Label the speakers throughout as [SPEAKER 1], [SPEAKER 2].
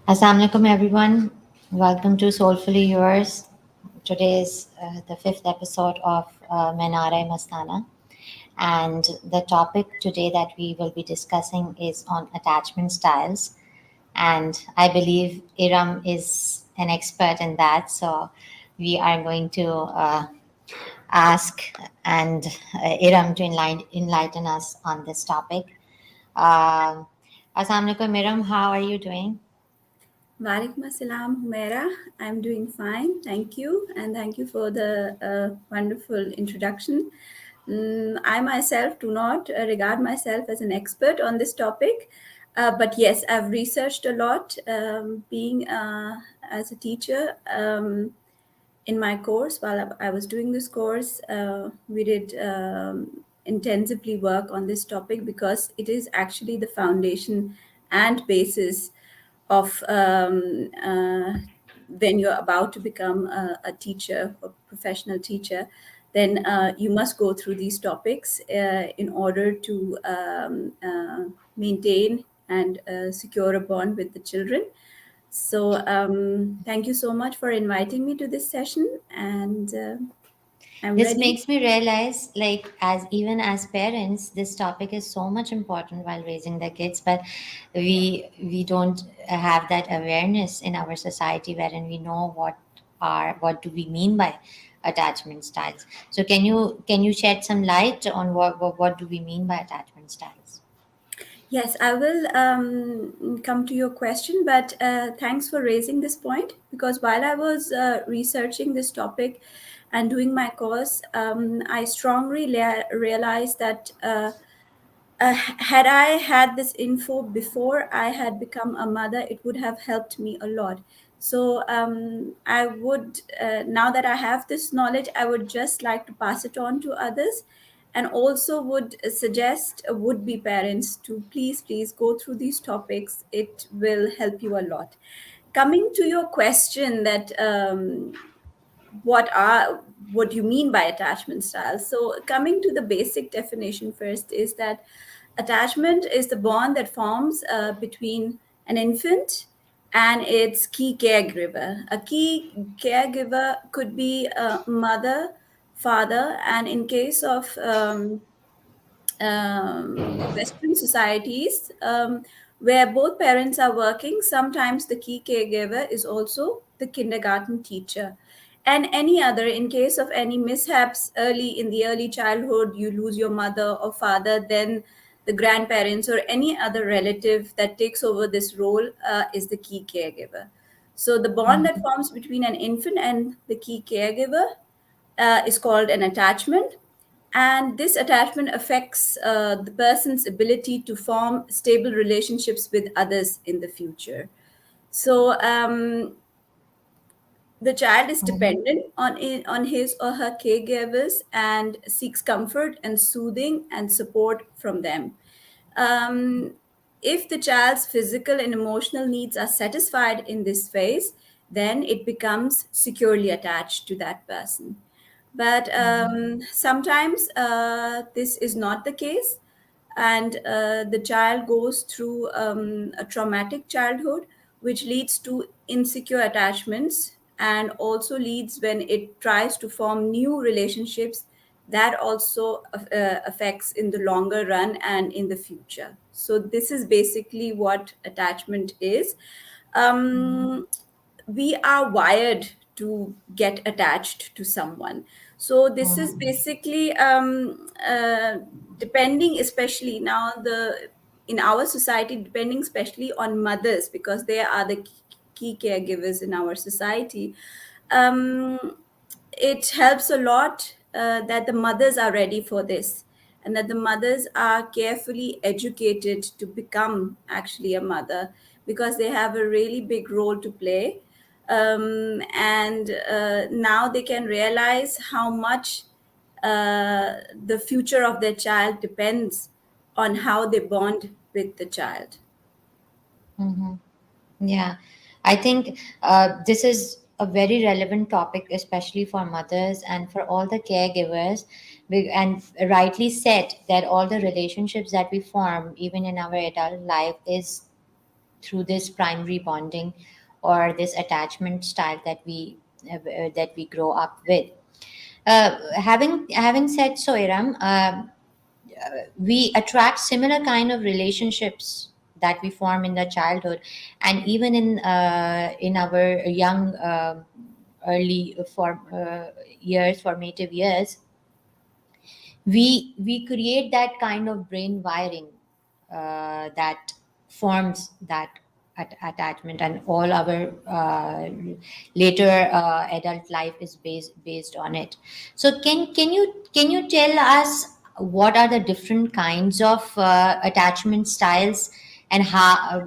[SPEAKER 1] Assalamu alaikum, everyone. Welcome to Soulfully Yours. Today is the fifth episode of 𝑚𝑎𝑡𝑡𝑒𝑟𝑠 Mastana. And the topic today that we will be discussing is on attachment styles. And I believe Iram is an expert in that. So we are going to ask and Iram to enlighten us on this topic. Uh, Assalamu alaikum, Iram. How are you doing?
[SPEAKER 2] Walaikum assalam, Humaira. I'm doing fine, thank you, and thank you for the wonderful introduction. I myself do not regard myself as an expert on this topic, but yes, I've researched a lot. Being as a teacher in my course, while I was doing this course, we did intensively work on this topic because it is actually the foundation and basis of when you're about to become a teacher, a professional teacher, then you must go through these topics in order to maintain and secure a bond with the children. So thank you so much for inviting me to this session, and I'm
[SPEAKER 1] This
[SPEAKER 2] ready.
[SPEAKER 1] makes me realize, like, as even as parents, this topic is so much important while raising the kids, but we don't have that awareness in our society wherein we know what do we mean by attachment styles. So can you shed some light on what do we mean by attachment styles?
[SPEAKER 2] Yes, I will come to your question, but thanks for raising this point because while I was researching this topic and doing my course, I strongly realized that had I had this info before I had become a mother, it would have helped me a lot. So I would, now that I have this knowledge, I would just like to pass it on to others, and also would suggest would-be parents to please go through these topics. It will help you a lot. Coming to your question that what you mean by attachment styles. So coming to the basic definition first is that attachment is the bond that forms between an infant and its key caregiver. A key caregiver could be a mother, father, and in case of Western societies where both parents are working, sometimes the key caregiver is also the kindergarten teacher. And any other, in case of any mishaps early in the early childhood, you lose your mother or father, then the grandparents or any other relative that takes over this role is the key caregiver. So the bond that forms between an infant and the key caregiver is called an attachment. And this attachment affects the person's ability to form stable relationships with others in the future. So the child is dependent on his or her caregivers and seeks comfort and soothing and support from them. Um, if the child's physical and emotional needs are satisfied in this phase, then it becomes securely attached to that person. But sometimes this is not the case, and the child goes through a traumatic childhood, which leads to insecure attachments and also leads when it tries to form new relationships that also affects in the longer run and in the future. So this is basically what attachment is. um, we are wired to get attached to someone. So this is basically depending, especially now the in our society, depending especially on mothers because they are the key caregivers in our society. um, it helps a lot that the mothers are ready for this and that the mothers are carefully educated to become actually a mother because they have a really big role to play. And now they can realize how much the future of their child depends on how they bond with the child.
[SPEAKER 1] Yeah, I think this is a very relevant topic, especially for mothers and for all the caregivers. And rightly said that all the relationships that we form, even in our adult life, is through this primary bonding or this attachment style that we grow up with. Having said so, Iram, we attract similar kind of relationships that we form in the childhood, and even in our young early years, formative years, we create that kind of brain wiring that forms that attachment, and all our later adult life is based on it. So can you tell us what are the different kinds of attachment styles, and how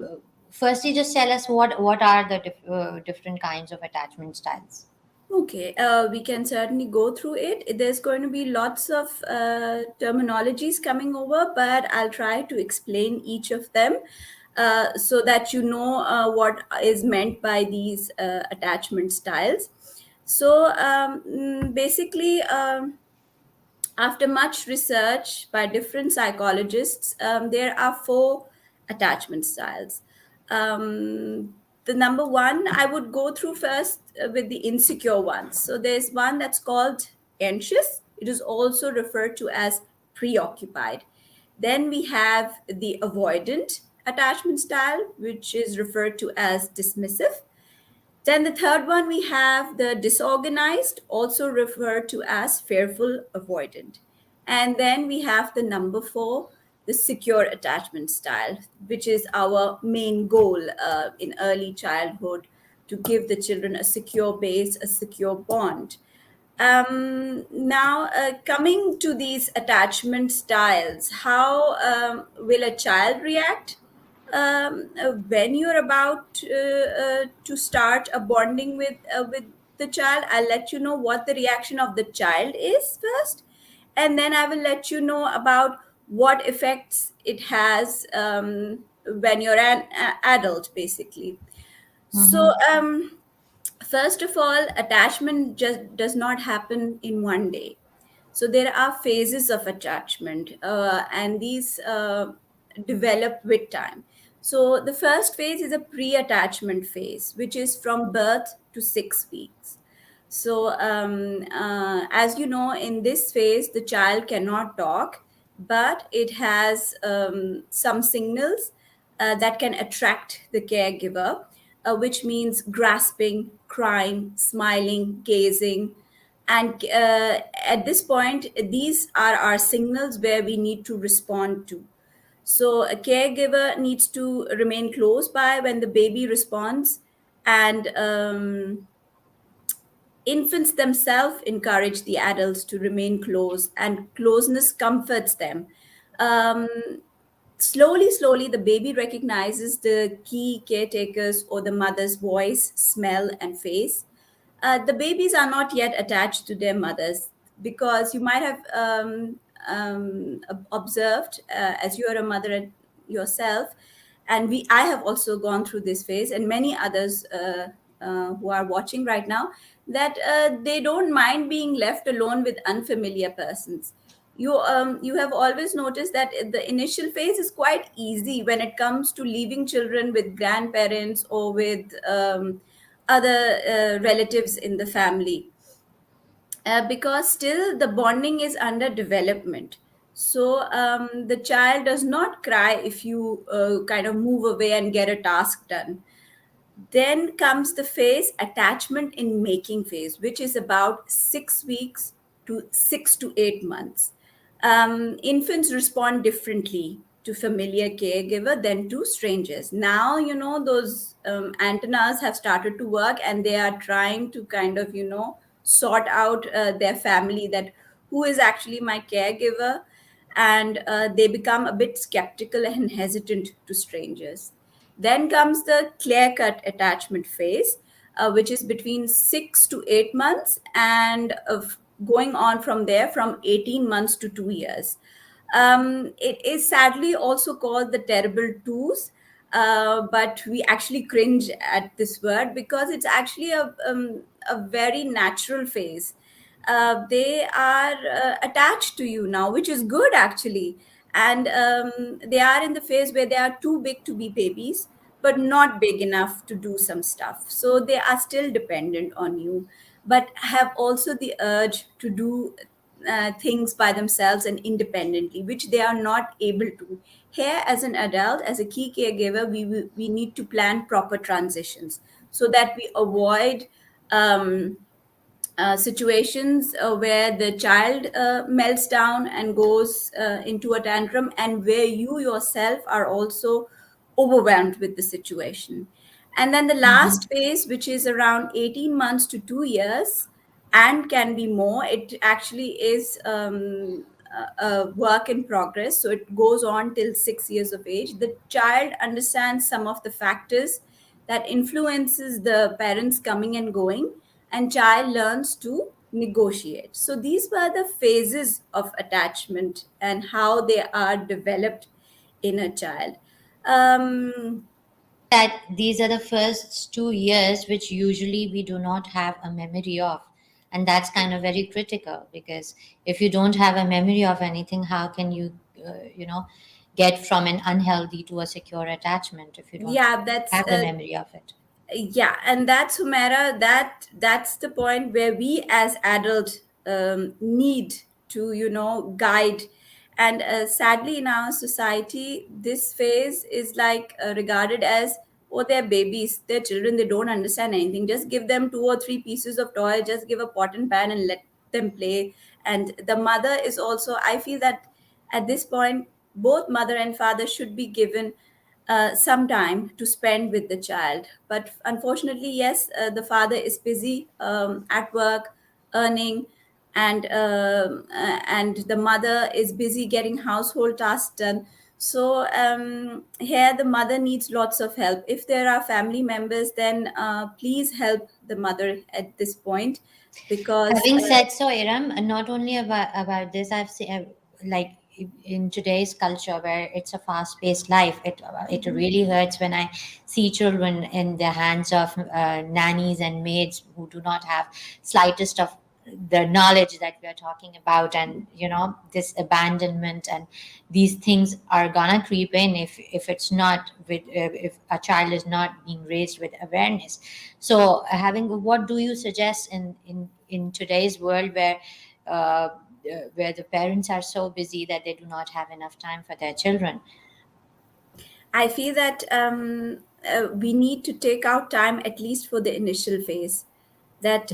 [SPEAKER 1] firstly just tell us what are the different kinds of attachment styles.
[SPEAKER 2] Okay, we can certainly go through it. There's going to be lots of terminologies coming over, but I'll try to explain each of them so that you know what is meant by these attachment styles. So, basically, after much research by different psychologists, there are four attachment styles. The number one I would go through first with the insecure ones. So there's one that's called anxious. It is also referred to as preoccupied. Then we have the avoidant attachment style, which is referred to as dismissive. Then the third one, we have the disorganized, also referred to as fearful avoidant. And then we have the number four, the secure attachment style, which is our main goal in early childhood, to give the children a secure base, a secure bond. Now, coming to these attachment styles, how will a child react when you're about to start a bonding with the child? I'll let you know what the reaction of the child is first, and then I will let you know about what effects it has when you're an adult, basically. So, first of all, attachment just does not happen in one day. So there are phases of attachment, and these develop with time. So the first phase is a pre-attachment phase, which is from birth to 6 weeks. So, as you know, in this phase, the child cannot talk, but it has some signals that can attract the caregiver, which means grasping, crying, smiling, gazing. And at this point, these are our signals where we need to respond to. So a caregiver needs to remain close by when the baby responds, and infants themselves encourage the adults to remain close, and closeness comforts them. Um, slowly, the baby recognizes the key caretakers or the mother's voice, smell, and face. The babies are not yet attached to their mothers, because you might have observed, as you are a mother yourself, and I have also gone through this phase, and many others who are watching right now, that they don't mind being left alone with unfamiliar persons. You have always noticed that the initial phase is quite easy when it comes to leaving children with grandparents or with other relatives in the family, because still the bonding is under development. So the child does not cry if you kind of move away and get a task done. Then comes the phase, attachment in making phase, which is about 6 weeks to 6 to 8 months. Infants respond differently to familiar caregiver than to strangers. Now, those antennas have started to work, and they are trying to kind of, sort out their family, that who is actually my caregiver, and they become a bit skeptical and hesitant to strangers. Then comes the clear cut attachment phase, which is between 6 to 8 months, and going on from there from 18 months to 2 years. It is sadly also called the terrible twos, but we actually cringe at this word, because it's actually a very natural phase. They are attached to you now, which is good actually. And they are in the phase where they are too big to be babies, but not big enough to do some stuff. So they are still dependent on you, but have also the urge to do things by themselves and independently, which they are not able to. Here, as an adult, as a key caregiver, we need to plan proper transitions so that we avoid situations where the child melts down and goes into a tantrum, and where you yourself are also overwhelmed with the situation. And then the last phase, which is around 18 months to 2 years, and can be more, it actually is a work in progress. So it goes on till 6 years of age. The child understands some of the factors that influences the parents coming and going, and child learns to negotiate. So these were the phases of attachment and how they are developed in a child. um,
[SPEAKER 1] That these are the first 2 years which usually we do not have a memory of, and that's kind of very critical, because if you don't have a memory of anything, how can you get from an unhealthy to a secure attachment if you don't
[SPEAKER 2] yeah, that's
[SPEAKER 1] have the memory of it?
[SPEAKER 2] yeah, and that's Humaira, that's the point where we as adult need to guide. And sadly, in our society, this phase is like regarded as, oh, they're babies, they're children, they don't understand anything, just give them 2 or 3 pieces of toy, just give a pot and pan and let them play. And the mother is also, I feel that at this point, both mother and father should be given some time to spend with the child. But unfortunately, yes, the father is busy at work, earning, and the mother is busy getting household tasks done. So here the mother needs lots of help. If there are family members, then please help the mother at this point, because
[SPEAKER 1] Having said so, Iram, not only about this, I've seen like in today's culture where it's a fast-paced life, it
[SPEAKER 2] Mhm.
[SPEAKER 1] really hurts when I see children in the hands of nannies and maids who do not have slightest of the knowledge that we are talking about, and this abandonment and these things are gonna creep in if it's not with if a child is not being raised with awareness. So having what do you suggest in today's world where the parents are so busy that they do not have enough time for their children?
[SPEAKER 2] I feel that we need to take out time at least for the initial phase. That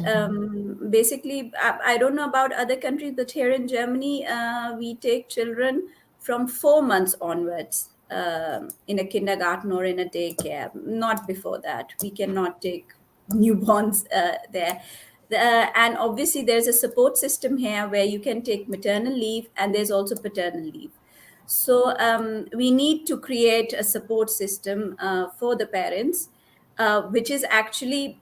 [SPEAKER 2] basically, I don't know about other countries, but here in Germany, we take children from 4 months onwards in a kindergarten or in a daycare. Not before that. We cannot take newborns there. And obviously, there's a support system here where you can take maternal leave, and there's also paternal leave. So we need to create a support system for the parents, which is actually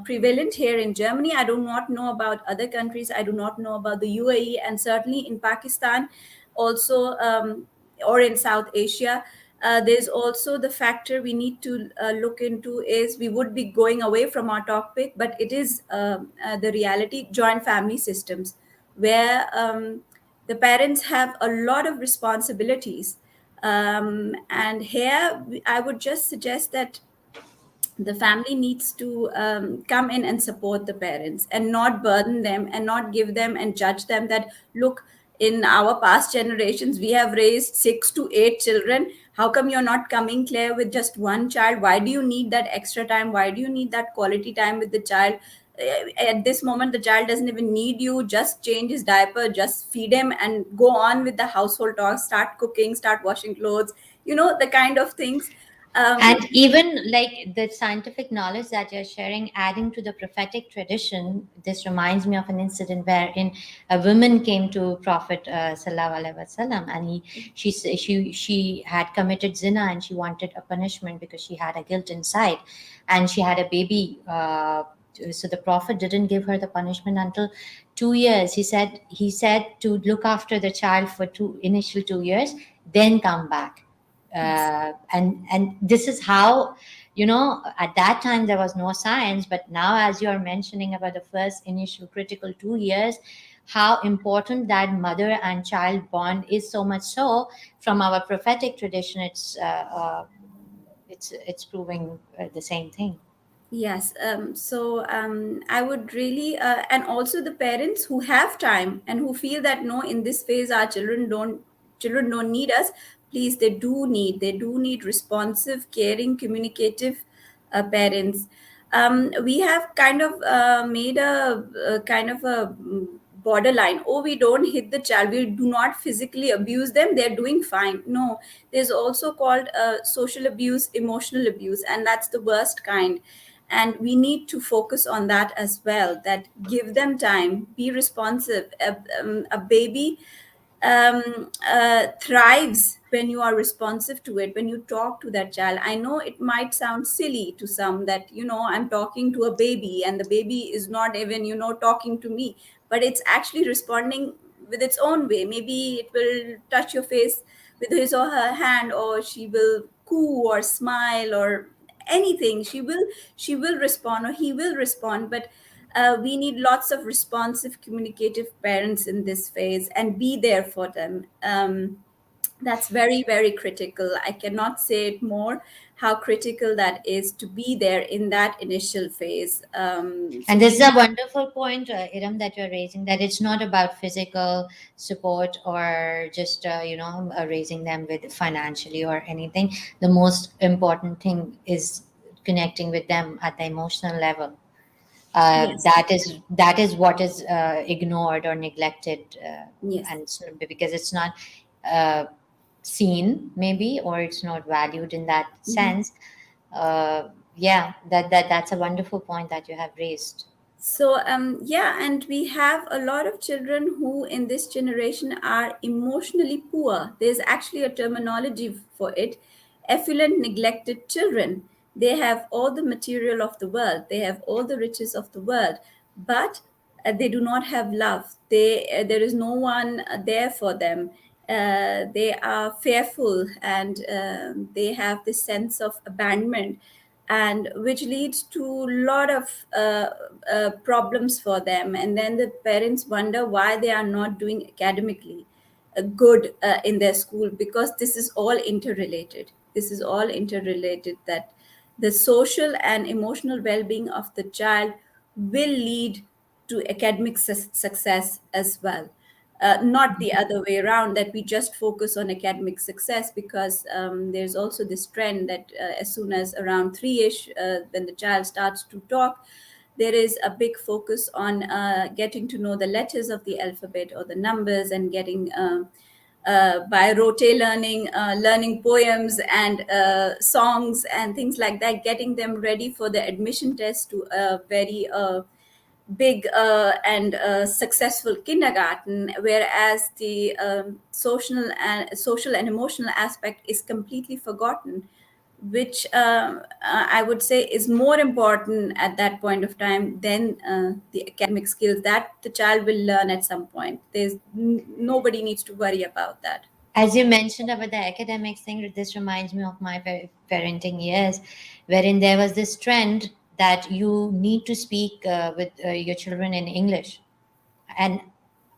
[SPEAKER 2] prevalent here in Germany. I do not know about other countries. I do not know about the UAE, and certainly in Pakistan, also, or in South Asia. There's also the factor we need to look into is, we would be going away from our topic, but it is the reality, joint family systems, where the parents have a lot of responsibilities. And here, I would just suggest that the family needs to come in and support the parents, and not burden them, and not give them and judge them that, look, in our past generations we have raised 6 to 8 children, how come you're not coming clear with just one child? Why do you need that extra time? Why do you need that quality time with the child? At this moment, the child doesn't even need you. Just change his diaper, just feed him, and go on with the household tasks. Start cooking, start washing clothes, the kind of things.
[SPEAKER 1] And
[SPEAKER 2] um,
[SPEAKER 1] even like the scientific knowledge that you're sharing, adding to the prophetic tradition, this reminds me of an incident wherein a woman came to Prophet Sallallahu Alaihi Wasallam, and she had committed zina and she wanted a punishment because she had a guilt inside, and she had a baby. So the Prophet didn't give her the punishment until 2 years. He said to look after the child for two initial 2 years, then come back.
[SPEAKER 2] yes.
[SPEAKER 1] And this is how, at that time there was no science, but now as you are mentioning about the first initial critical 2 years, how important that mother and child bond is, so much so from our prophetic tradition. it's proving the same thing.
[SPEAKER 2] Yes. I would really, and also the parents who have time and who feel that no, in this phase our children don't need us. Please, they do need responsive, caring, communicative parents. We have kind of made a kind of a borderline. Oh, we don't hit the child. We do not physically abuse them. They're doing fine. No, there's also called social abuse, emotional abuse, and that's the worst kind, and we need to focus on that as well, that give them time, be responsive. A baby thrives when you are responsive to it, when you talk to that child. I know it might sound silly to some that, I'm talking to a baby and the baby is not even, talking to me, but it's actually responding with its own way. Maybe it will touch your face with his or her hand, or she will coo or smile or anything. She will respond, or he will respond. But we need lots of responsive, communicative parents in this phase, and be there for them. That's very, very critical. I cannot say it more, how critical that is, to be there in that initial phase. So
[SPEAKER 1] And this
[SPEAKER 2] we
[SPEAKER 1] is a
[SPEAKER 2] need.
[SPEAKER 1] wonderful point, Iram, that you're raising, that it's not about physical support or just, raising them with financially or anything. The most important thing is connecting with them at the emotional level.
[SPEAKER 2] Yes.
[SPEAKER 1] That is what is ignored or neglected,
[SPEAKER 2] Yes.
[SPEAKER 1] and because it's not uh, seen, maybe, or it's not valued in that
[SPEAKER 2] Mhm.
[SPEAKER 1] sense. Yeah, that's a wonderful point that you have raised.
[SPEAKER 2] Yeah, and we have a lot of children who in this generation are emotionally poor. There's actually a terminology for it: effluent, neglected children. They have all the material of the world, they have all the riches of the world, but they do not have love. There is no one there for them. They are fearful, and they have this sense of abandonment, and which leads to a lot of problems for them. And then the parents wonder why they are not doing academically good in their school, because this is all interrelated, that the social and emotional well-being of the child will lead to academic success as well. Not the other way around, that we just focus on academic success, because there's also this trend that as soon as around 3ish, when the child starts to talk, there is a big focus on getting to know the letters of the alphabet or the numbers, and getting by rote learning poems and songs and things like that, getting them ready for the admission test to a very big and successful kindergarten, whereas the social and emotional aspect is completely forgotten, which I would say is more important at that point of time than the academic skills that the child will learn at some point. Nobody needs to worry about that.
[SPEAKER 1] As you mentioned about the academics thing, this reminds me of my parenting years, wherein there was this trend that you need to speak with your children in English. And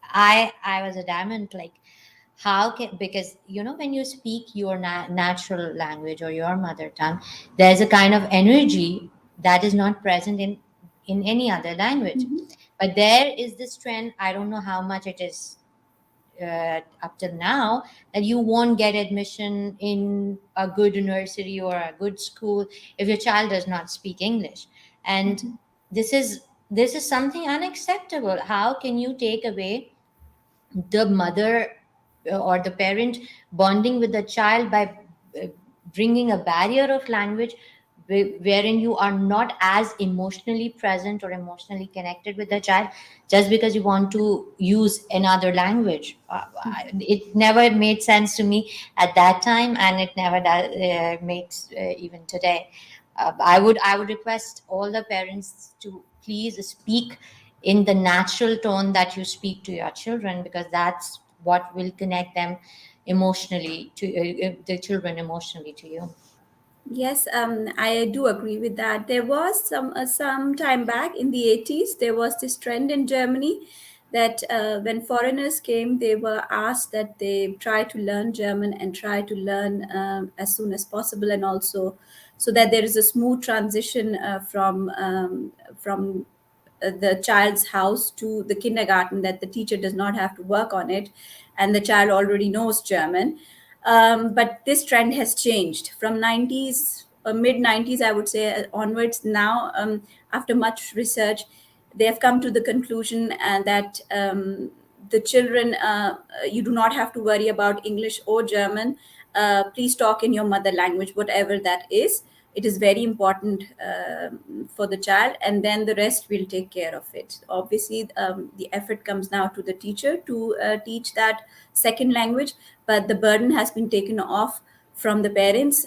[SPEAKER 1] I was adamant, like, how can, because when you speak your natural language or your mother tongue, there's a kind of energy that is not present in any other language. But there is this trend, I don't know how much it is up till now, that you won't get admission in a good nursery or a good school if your child does not speak English. And this is something unacceptable. How can you take away the mother or the parent bonding with the child by uh, bringing a barrier of language, wherein you are not as emotionally present or emotionally connected with the child, just because you want to use another language? It never made sense to me at that time, and it never makes even today. I would request all the parents to please speak in the natural tone that you speak to your children, because that's what will connect them emotionally to the children emotionally to you.
[SPEAKER 2] Yes, I do agree with that. There was some time back in the 80s, there was this trend in Germany that when foreigners came, they were asked that they try to learn German and try to learn as soon as possible, and also so that there is a smooth transition from the child's house to the kindergarten, that the teacher does not have to work on it and the child already knows German. But this trend has changed from 90s, mid 90s, I would say, onwards. Now, after much research, they have come to the conclusion that the children, you do not have to worry about English or German. Please talk in your mother language, whatever that is. It is very important for the child, and then the rest will take care of it. Obviously, the effort comes now to the teacher to teach that second language, but the burden has been taken off from the parents.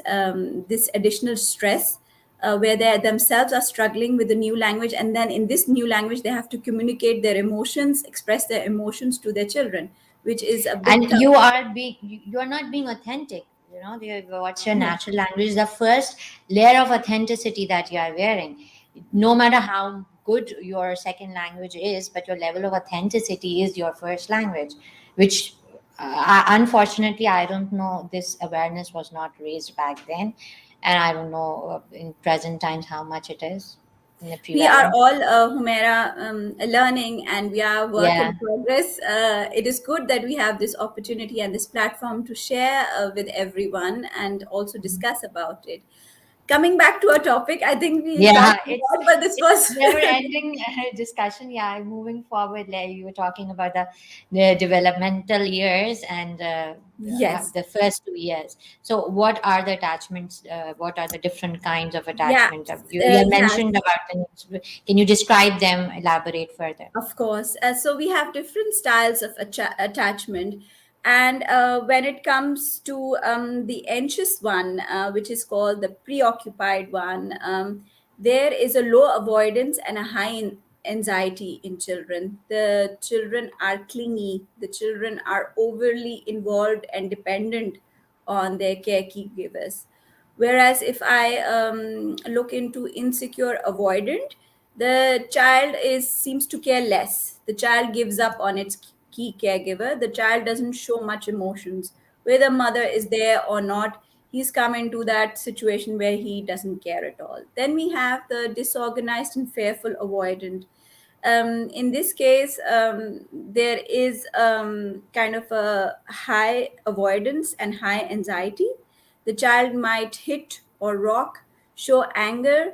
[SPEAKER 2] This additional stress, where they themselves are struggling with the new language, and then in this new language they have to communicate their emotions, express their emotions to their children, which is a bit
[SPEAKER 1] And
[SPEAKER 2] tough.
[SPEAKER 1] you are not being authentic. What's your
[SPEAKER 2] Yeah.
[SPEAKER 1] natural language is the first layer of authenticity that you are wearing. No matter how good your second language is, but your level of authenticity is your first language, which unfortunately I don't know, this awareness was not raised back then, and I don't know in present times how much it is in the
[SPEAKER 2] We are
[SPEAKER 1] prevalent.
[SPEAKER 2] all Humaira, learning, and we are work
[SPEAKER 1] Yeah.
[SPEAKER 2] in progress. It is good that we have this opportunity and this platform to share with everyone and also discuss about it. Coming back to our topic, I think we
[SPEAKER 1] Yeah,
[SPEAKER 2] talked a lot, but this
[SPEAKER 1] it's
[SPEAKER 2] was
[SPEAKER 1] never ending discussion. Yeah, moving forward, like you were talking about the developmental years and
[SPEAKER 2] yes,
[SPEAKER 1] the first 2 years. So, what are the attachments? What are the different kinds of
[SPEAKER 2] yeah,
[SPEAKER 1] attachment? You have
[SPEAKER 2] yeah.
[SPEAKER 1] mentioned about them. Can you describe them? Elaborate further.
[SPEAKER 2] Of course. So we have different styles of attachment. And when it comes to the anxious one, which is called the preoccupied one, there is a low avoidance and a high anxiety in children. The children are clingy, the children are overly involved and dependent on their caregivers. Whereas if I look into insecure avoidant, the child is seems to care less. The child gives up on its key caregiver. The child doesn't show much emotions, whether mother is there or not. He's come into that situation where he doesn't care at all. Then we have the disorganized and fearful avoidant. In this case, there is kind of a high avoidance and high anxiety. The child might hit or rock, show anger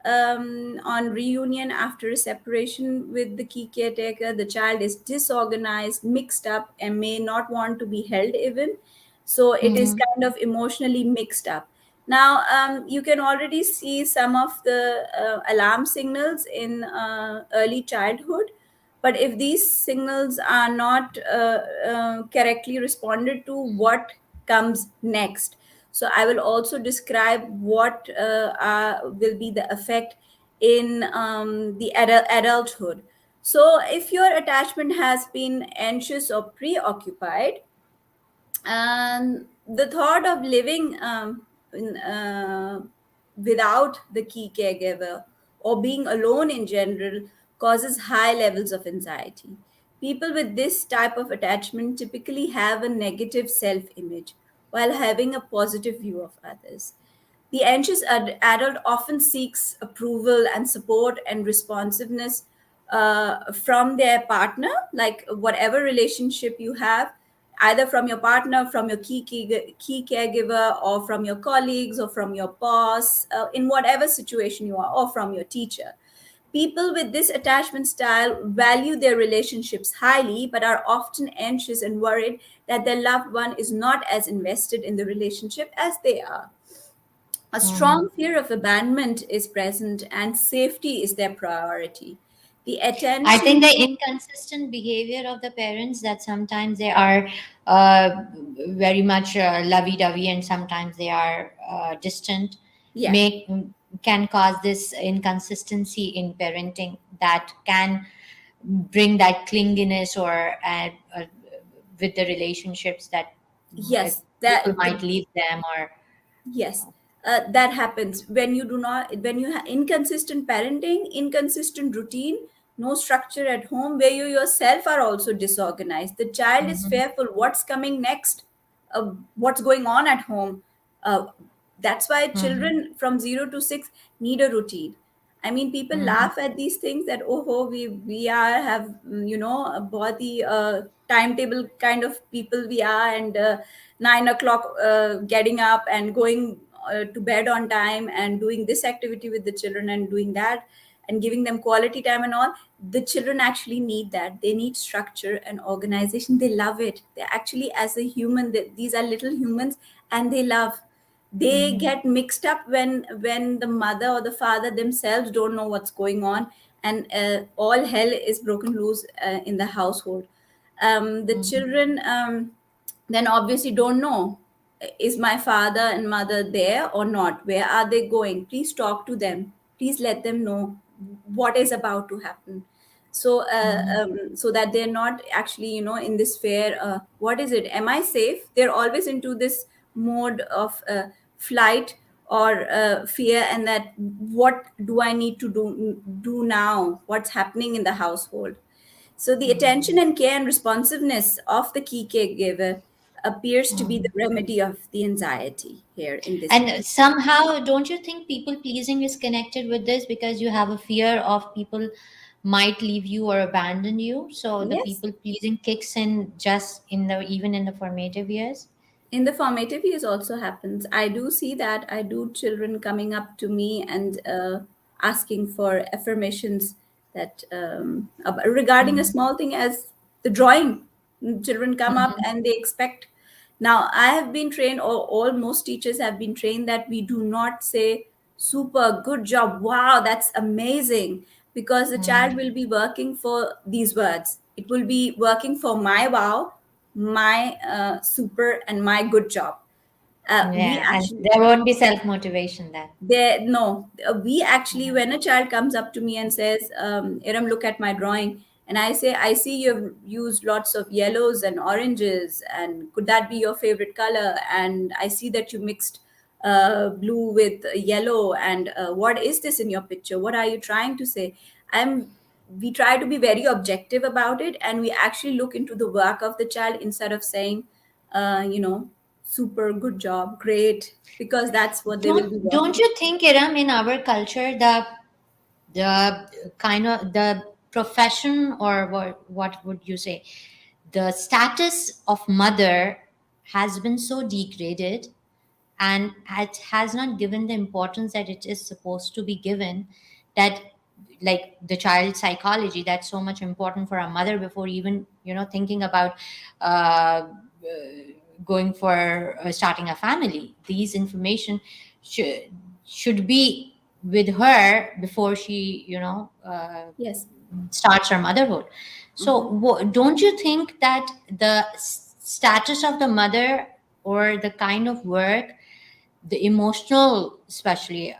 [SPEAKER 2] on reunion after a separation with the key caretaker. The child is disorganized, mixed up, and may not want to be held even. So it is
[SPEAKER 1] Mm-hmm.
[SPEAKER 2] kind of emotionally mixed up. Now, you can already see some of the alarm signals in early childhood. But if these signals are not correctly responded to, what comes next? So I will also describe what will be the effect in the adulthood. So if your attachment has been anxious or preoccupied, and the thought of living without the key caregiver or being alone in general causes high levels of anxiety. People with this type of attachment typically have a negative self image while having a positive view of others. The anxious adult often seeks approval and support and responsiveness from their partner, like whatever relationship you have, either from your partner, from your key caregiver, or from your colleagues, or from your boss, in whatever situation you are, or from your teacher. People with this attachment style value their relationships highly, but are often anxious and worried that their loved one is not as invested in the relationship as they are. A
[SPEAKER 1] Mm-hmm.
[SPEAKER 2] strong fear of abandonment is present, and safety is their priority. The
[SPEAKER 1] I think
[SPEAKER 2] attention,
[SPEAKER 1] the inconsistent behavior of the parents, that sometimes they are uh, very much lovey-dovey and sometimes they are distant,
[SPEAKER 2] yeah,
[SPEAKER 1] make can cause this inconsistency in parenting that can bring that clinginess or with the relationships that
[SPEAKER 2] yes,
[SPEAKER 1] people
[SPEAKER 2] that
[SPEAKER 1] might leave them or
[SPEAKER 2] yes, that happens when you do not, when you have inconsistent parenting, inconsistent routine. no structure at home, where you yourself are also disorganized. The child is
[SPEAKER 1] Mhm.
[SPEAKER 2] fearful what's coming next, what's going on at home. uh, that's why
[SPEAKER 1] Mhm.
[SPEAKER 2] children from 0 to 6 need a routine. I mean, people
[SPEAKER 1] Mhm.
[SPEAKER 2] laugh at these things that, oh, we are have, a body timetable kind of people we are, and 9 o'clock getting up and going to bed on time, and doing this activity with the children and doing that, and giving them quality time and all. The children actually need that. They need structure and organization. They love it. They actually, as a human, these are little humans, and they love. They
[SPEAKER 1] Mhm.
[SPEAKER 2] get mixed up when the mother or the father themselves don't know what's going on, and all hell is broken loose in the household. The
[SPEAKER 1] Mhm.
[SPEAKER 2] children then obviously don't know, is my father and mother there or not, where are they going, please talk to them, please let them know what is about to happen. So
[SPEAKER 1] Mhm.
[SPEAKER 2] so that they're not actually, in this fear, what is it, am I safe? They're always into this mode of flight or fear, and that what do I need to do now, what's happening in the household. So the attention and care and responsiveness of the key caregiver appears to be the
[SPEAKER 1] Mhm.
[SPEAKER 2] remedy of the anxiety here in this
[SPEAKER 1] And
[SPEAKER 2] case.
[SPEAKER 1] somehow, don't you think people pleasing is connected with this because you have a fear of people might leave you or abandon you? So the
[SPEAKER 2] Yes.
[SPEAKER 1] people pleasing kicks in just in the even in the formative years.
[SPEAKER 2] In the formative years also happens. I do see that. I do children coming up to me and asking for affirmations, that regarding a
[SPEAKER 1] Mhm.
[SPEAKER 2] small thing as the drawing. Children come up
[SPEAKER 1] Mhm.
[SPEAKER 2] and they expect. Now I have been trained, or all most teachers have been trained, that we do not say super good job, wow, that's amazing, because the child
[SPEAKER 1] Mhm.
[SPEAKER 2] will be working for these words. It will be working for my wow, my super, and my good job. We
[SPEAKER 1] Yeah, and
[SPEAKER 2] actually,
[SPEAKER 1] there won't be self motivation then.
[SPEAKER 2] there, no, we actually,
[SPEAKER 1] Mhm.
[SPEAKER 2] when a child comes up to me and says, Iram, look at my drawing, and I say, I see you've used lots of yellows and oranges, and could that be your favorite color? And I see that you mixed blue with yellow, and what is this in your picture? What are you trying to say? I'm We try to be very objective about it, and we actually look into the work of the child instead of saying, super good job, great, because that's what they will be
[SPEAKER 1] Don't
[SPEAKER 2] working.
[SPEAKER 1] you think, Iram, in our culture, the kind of the profession, or what would you say, the status of mother has been so degraded, and it has not given the importance that it is supposed to be given, that like the child psychology, that's so much important for a mother before even thinking about uh, going for starting a family. These information should be with her before she
[SPEAKER 2] Yes.
[SPEAKER 1] starts her motherhood. So
[SPEAKER 2] Mhm.
[SPEAKER 1] don't you think that the status of the mother, or the kind of work, the emotional especially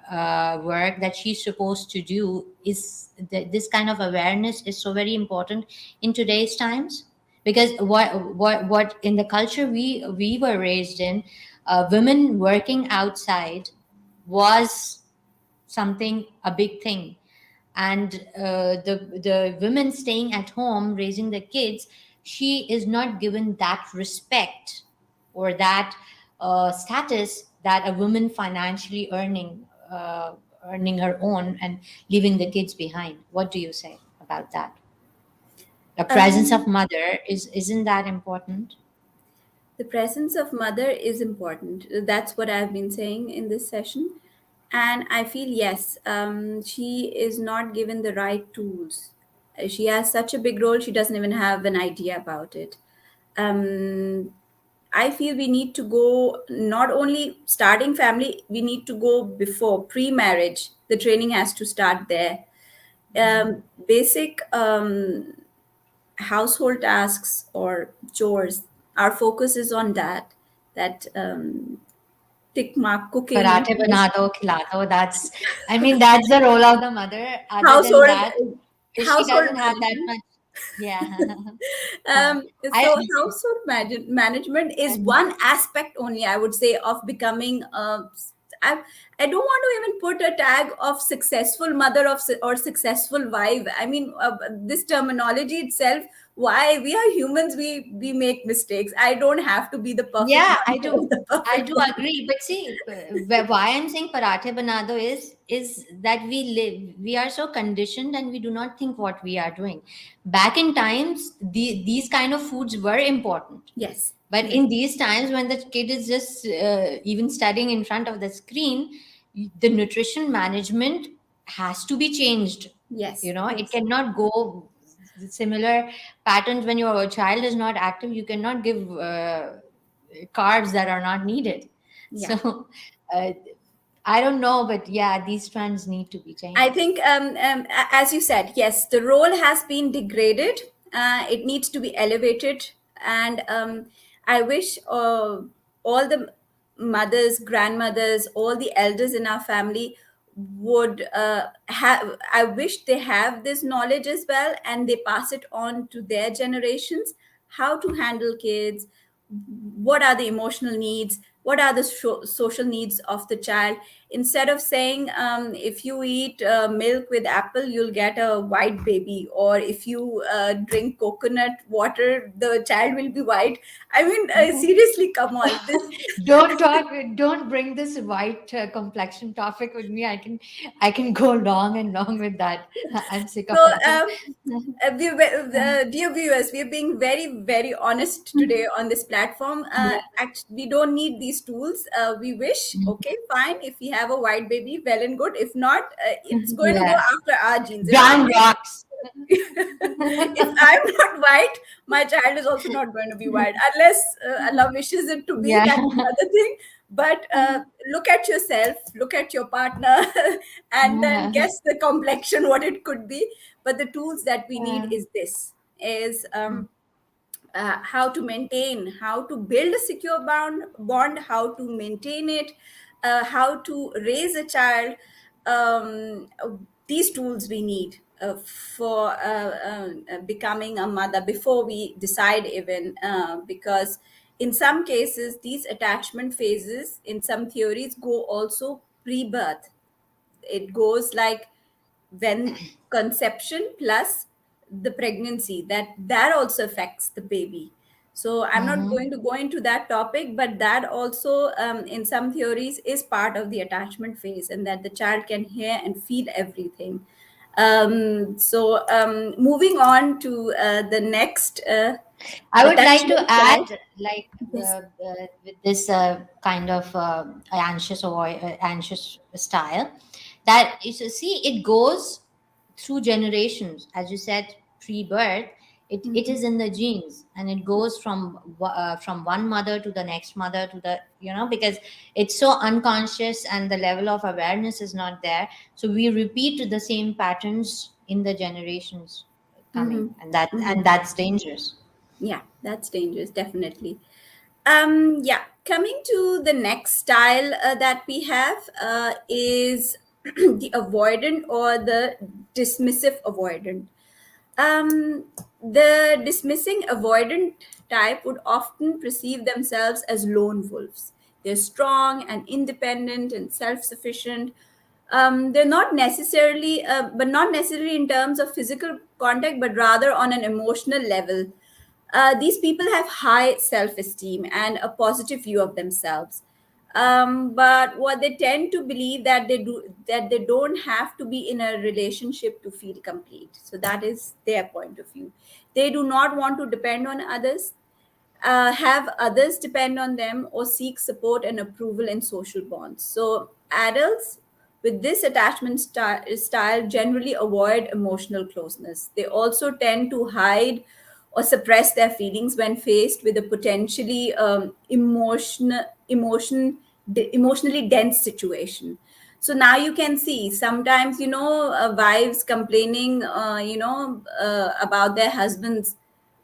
[SPEAKER 1] work that she's supposed to do, is this kind of awareness is so very important in today's times? Because what in the culture we were raised in, women working outside was something, a big thing, and the women staying at home raising the kids, she is not given that respect or that status that a woman financially earning her own and leaving the kids behind. What do you say about that? The presence of
[SPEAKER 2] Um,
[SPEAKER 1] mother isn't that important?
[SPEAKER 2] the presence of mother is important. That's what I've been saying in this session. And I feel, yes, she is not given the right tools. She has such a big role, she doesn't even have an idea about it. Um, I feel we need to go, not only starting family, we need to go before pre marriage. The training has to start there. Basic household tasks or chores, our focus is on that tick mark cooking,
[SPEAKER 1] Parathe bana do, khila do. That's, I mean, that's the role of the mother. Other than
[SPEAKER 2] household
[SPEAKER 1] that, she
[SPEAKER 2] household
[SPEAKER 1] doesn't have that
[SPEAKER 2] management.
[SPEAKER 1] much. Yeah. I
[SPEAKER 2] So household management is
[SPEAKER 1] I
[SPEAKER 2] one aspect only, I would say, of becoming I don't want to even put a tag of successful mother or successful wife. I mean, this terminology itself. Why we are humans, we make mistakes. I don't have to be the perfect
[SPEAKER 1] Yeah,
[SPEAKER 2] mom or the
[SPEAKER 1] I
[SPEAKER 2] perfect
[SPEAKER 1] do
[SPEAKER 2] wife.
[SPEAKER 1] agree. But see, why I'm saying parathe banado is that we are so conditioned and we do not think what we are doing. Back in times, these kind of foods were important.
[SPEAKER 2] Yes,
[SPEAKER 1] But
[SPEAKER 2] yes,
[SPEAKER 1] in these times, when the kid is just even studying in front of the screen, the nutrition management has to be changed.
[SPEAKER 2] yes,
[SPEAKER 1] It
[SPEAKER 2] yes.
[SPEAKER 1] cannot go similar patterns when your child is not active. You cannot give carbs that are not needed.
[SPEAKER 2] Yeah.
[SPEAKER 1] So uh, I don't know, but yeah, these trends need to be
[SPEAKER 2] I
[SPEAKER 1] changed.
[SPEAKER 2] think, as you said, yes, the role has been degraded. It needs to be elevated, and I wish all the mothers, grandmothers, all the elders in our family would have. I wish they have this knowledge as well, and they pass it on to their generations. How to handle kids, what are the emotional needs, what are the social needs of the child, instead of saying, if you eat milk with apple you'll get a white baby, or if you drink coconut water the child will be white. I mean, seriously, come on, this.
[SPEAKER 1] Don't bring this white complexion topic with me. I can go long and long with that. I'm sick
[SPEAKER 2] So,
[SPEAKER 1] of it. So
[SPEAKER 2] dear viewers, we are being very, very honest today on this platform.
[SPEAKER 1] yeah.
[SPEAKER 2] We don't need these tools. We wish, okay, fine. If we have a white baby, well and good. If not, it's going to go
[SPEAKER 1] Yeah.
[SPEAKER 2] after our genes. If I'm
[SPEAKER 1] Brown rocks.
[SPEAKER 2] if I'm not white, my child is also not going to be white unless Allah wishes it to be.
[SPEAKER 1] Yeah.
[SPEAKER 2] That's another thing. But look at yourself, look at your partner, and then
[SPEAKER 1] Yeah.
[SPEAKER 2] guess the complexion what it could be. But the tools that we need is this: is how to maintain, how to build a secure bond, how to maintain it, how to raise a child. These tools we need for becoming a mother before we decide even, because in some cases these attachment phases in some theories go also pre-birth. It goes like when conception plus the pregnancy, that also affects the baby. So I'm not
[SPEAKER 1] Mm-hmm.
[SPEAKER 2] going to go into that topic, but that also, in some theories, is part of the attachment phase, and that the child can hear and feel everything. Moving on to the next
[SPEAKER 1] I would like to
[SPEAKER 2] attachment style.
[SPEAKER 1] add, like,
[SPEAKER 2] Yes.
[SPEAKER 1] with this kind of anxious style, that is, see, it goes through generations, as you said, pre-birth. It
[SPEAKER 2] Mhm.
[SPEAKER 1] is in the genes, and it goes from one mother to the next mother to the, because it's so unconscious and the level of awareness is not there. So we repeat the same patterns in the generations coming,
[SPEAKER 2] Mhm.
[SPEAKER 1] and
[SPEAKER 2] Mhm.
[SPEAKER 1] that's dangerous.
[SPEAKER 2] Yeah, that's dangerous, definitely. Yeah, coming to the next style that we have is the avoidant or the dismissive avoidant. The dismissing avoidant type would often perceive themselves as lone wolves. They're strong and independent and self-sufficient. They're not necessarily, but not necessarily in terms of physical contact, but rather on an emotional level. These people have high self-esteem and a positive view of themselves, but what they tend to believe that they don't have to be in a relationship to feel complete. So that is their point of view. They do not want to depend on others, have others depend on them, or seek support and approval in social bonds. So, adults with this attachment style generally avoid emotional closeness. They also tend to hide or suppress their feelings when faced with a potentially emotionally dense situation. So now you can see sometimes, wives complaining, about their husbands.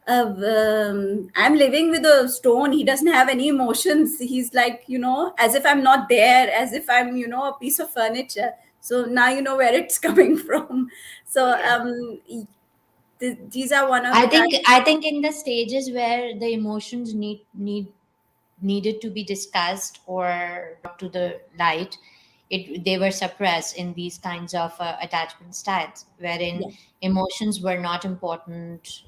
[SPEAKER 2] I'm living with a stone. He doesn't have any emotions. He's like, as if I'm not there, as if I'm, a piece of furniture. So now you know where it's coming from. So
[SPEAKER 1] Yeah.
[SPEAKER 2] these are one of
[SPEAKER 1] I
[SPEAKER 2] the
[SPEAKER 1] think
[SPEAKER 2] types.
[SPEAKER 1] I think in the stages where the emotions need needed to be discussed or brought to the light, they were suppressed in these kinds of attachment styles, wherein
[SPEAKER 2] Yeah.
[SPEAKER 1] emotions were not important.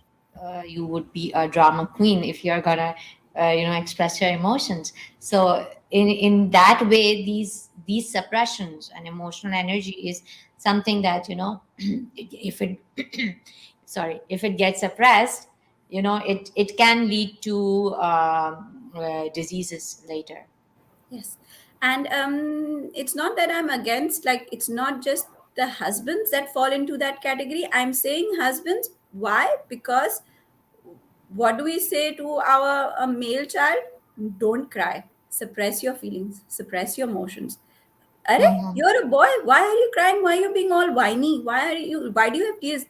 [SPEAKER 1] You would be a drama queen if you're gonna express your emotions. So in that way, these suppressions and emotional energy is something that, if it sorry, if it gets suppressed, it can lead to diseases later.
[SPEAKER 2] Yes. And it's not that I'm against, like, it's not just the husbands that fall into that category. I'm saying husbands. Why? Because what do we say to our male child? Don't cry. Suppress your feelings, suppress your emotions. Arey,
[SPEAKER 1] Mhm.
[SPEAKER 2] you're a boy. Why are you crying? Why are you being all whiny? Why do you have tears?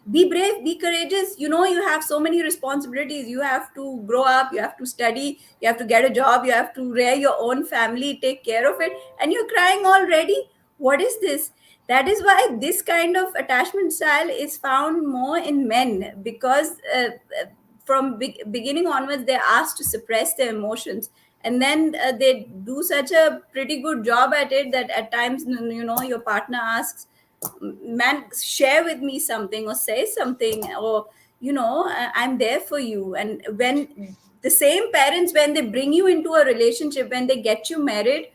[SPEAKER 2] Be brave, be courageous. You know, you have so many responsibilities. You have to grow up, you have to study, you have to get a job, you have to rear your own family, take care of it, and you're crying already. What is this? That is why this kind of attachment style is found more in men, because from beginning onwards they're asked to suppress their emotions, and then they do such a pretty good job at it that at times, your partner asks, man, share with me something, or say something, or I'm there for you. And when the same parents, when they bring you into a relationship, when they get you married,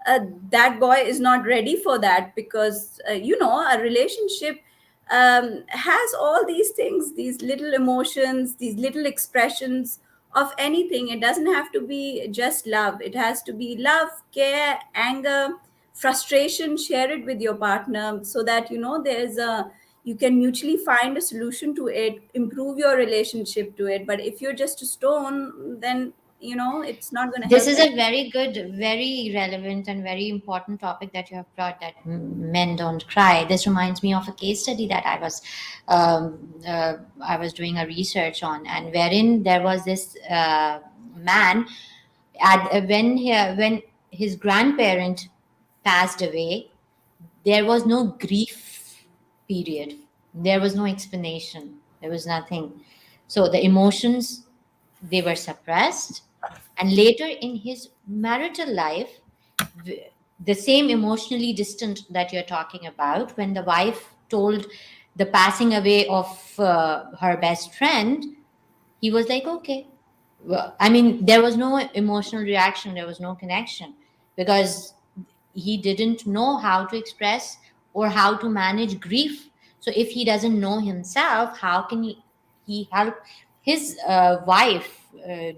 [SPEAKER 2] uh, that boy is not ready for that, because a relationship has all these things, these little emotions, these little expressions of anything. It doesn't have to be just love, it has to be love, care, anger, frustration. Share it with your partner, so that there's a you can mutually find a solution to it, improve your relationship to it. But if you're just a stone, then it's not going to
[SPEAKER 1] This
[SPEAKER 2] help
[SPEAKER 1] is
[SPEAKER 2] any.
[SPEAKER 1] a very good, very relevant, and very important topic that you have brought, that men don't cry. This reminds me of a case study that I was doing a research on, and wherein there was this man when his grandparent passed away. There was no grief period. There was no explanation. There was nothing. So the emotions, they were suppressed. And later in his marital life, the same emotionally distant that you're talking about, when the wife told the passing away of her best friend, he was like, okay. Well, I mean, there was no emotional reaction, there was no connection, because he didn't know how to express or how to manage grief. So if he doesn't know himself, how can he help his wife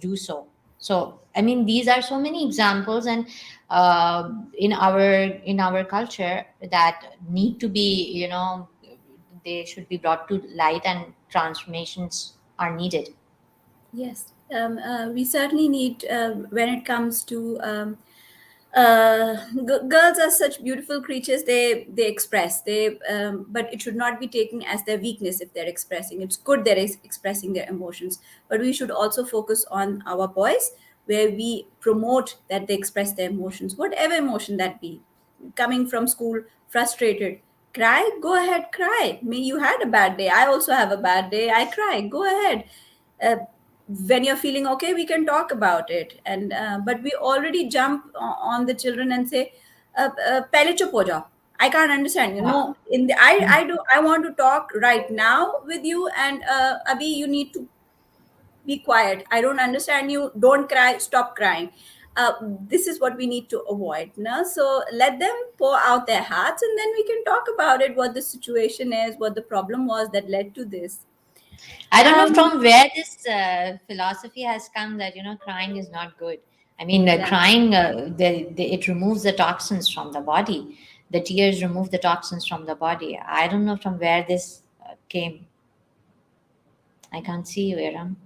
[SPEAKER 1] do so? So I mean, these are so many examples, and in our culture, that need to be, they should be brought to light, and transformations are needed.
[SPEAKER 2] Yes, we certainly need, when it comes to girls are such beautiful creatures. They express, but it should not be taken as their weakness if they're expressing. It's good they're expressing their emotions, but we should also focus on our boys, where we promote that they express their emotions, whatever emotion that be. Coming from school frustrated, cry, go ahead, cry. Me, you had a bad day, I also have a bad day, I cry, go ahead. uh, when you're feeling okay, we can talk about it. And but we already jump on the children and say, pehle chup ho jao, I can't understand, in the I want to talk right now with you, and abhi you need to be quiet, I don't understand you, don't cry, stop crying. uh, this is what we need to avoid, no? So let them pour out their hearts, and then we can talk about it, what the situation is, what the problem was that led to this.
[SPEAKER 1] I don't know
[SPEAKER 2] um
[SPEAKER 1] from where this philosophy has come, that crying is not good. I mean,
[SPEAKER 2] yeah.
[SPEAKER 1] crying, it removes the toxins from the body. The tears remove the toxins from the body. I don't know from where this came. I can't see you, Iram.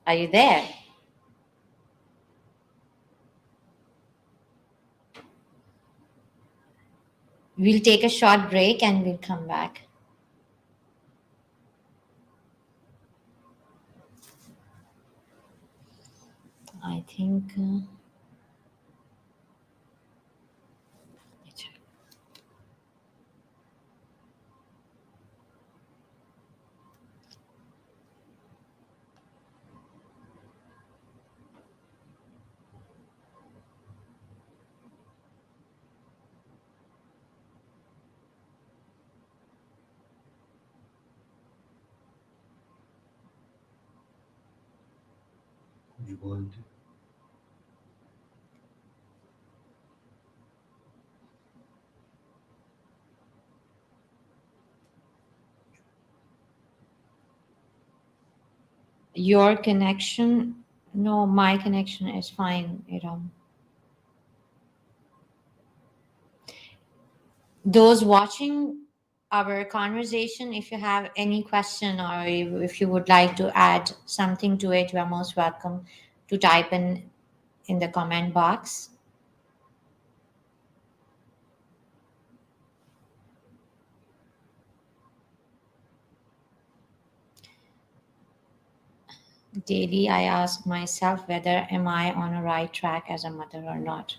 [SPEAKER 1] Are you there? We'll take a short break and we'll come back. I think. Your connection? No, my connection is fine, Those watching our conversation, if you have any question or if you would like to add something to it, you are most welcome to type in the comment box. Daily, I ask myself whether am I on a right track as a mother or not.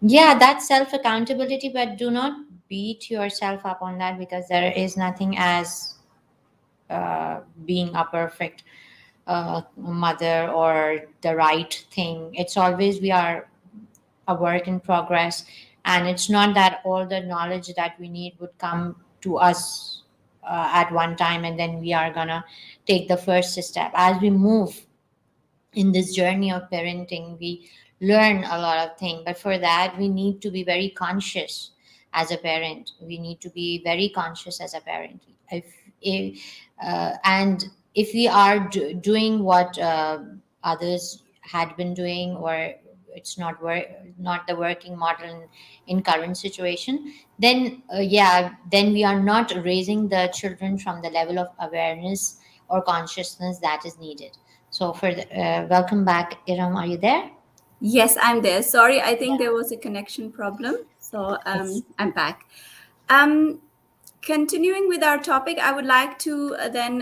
[SPEAKER 1] Yeah, that's self accountability, but do not beat yourself up on that, because there is nothing as being a perfect mother or the right thing. It's always we are a work in progress, and it's not that all the knowledge that we need would come to us at one time and then we are gonna take the first step. As we move in this journey of parenting, we learn a lot of things, but for that we need to be very conscious as a parent. We need to be very conscious as a parent. And if we are doing what others had been doing, or it's not the working model in current situation, then yeah, then we are not raising the children from the level of awareness or consciousness that is needed. So for the, welcome back, Iram. Are you there?
[SPEAKER 2] Yes, I'm there. Sorry, I think
[SPEAKER 1] Yeah.
[SPEAKER 2] there was a connection problem. So
[SPEAKER 1] It's
[SPEAKER 2] I'm back. Um, Continuing with our topic, I would like to then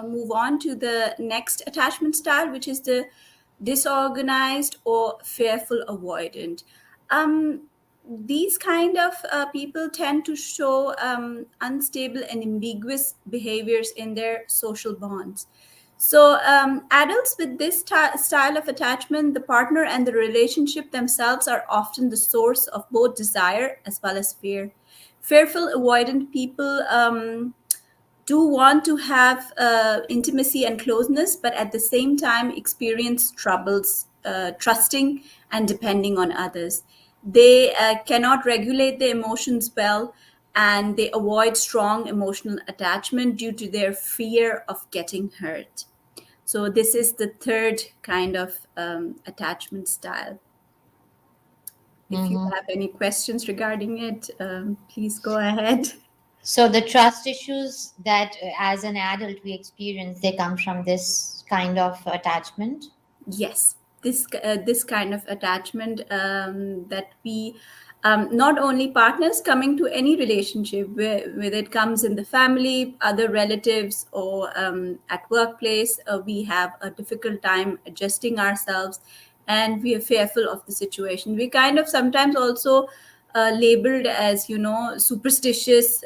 [SPEAKER 2] move on to the next attachment style, which is the disorganized or fearful avoidant. Um, these kind of people tend to show unstable and ambiguous behaviors in their social bonds. So, adults with this style of attachment, the partner and the relationship themselves are often the source of both desire as well as fear. Fearful, avoidant people do want to have intimacy and closeness, but at the same time experience troubles trusting and depending on others. They cannot regulate their emotions well, and they avoid strong emotional attachment due to their fear of getting hurt. So, this is the third kind of attachment style. If you
[SPEAKER 1] mhm.
[SPEAKER 2] have any questions regarding it, please go ahead.
[SPEAKER 1] So the trust issues that as an adult we experience, they come from this kind of attachment.
[SPEAKER 2] Yes, this kind of attachment that we not only partners coming to any relationship, whether it comes in the family, other relatives, or at workplace, we have a difficult time adjusting ourselves, and we are fearful of the situation. We kind of sometimes also labeled as superstitious,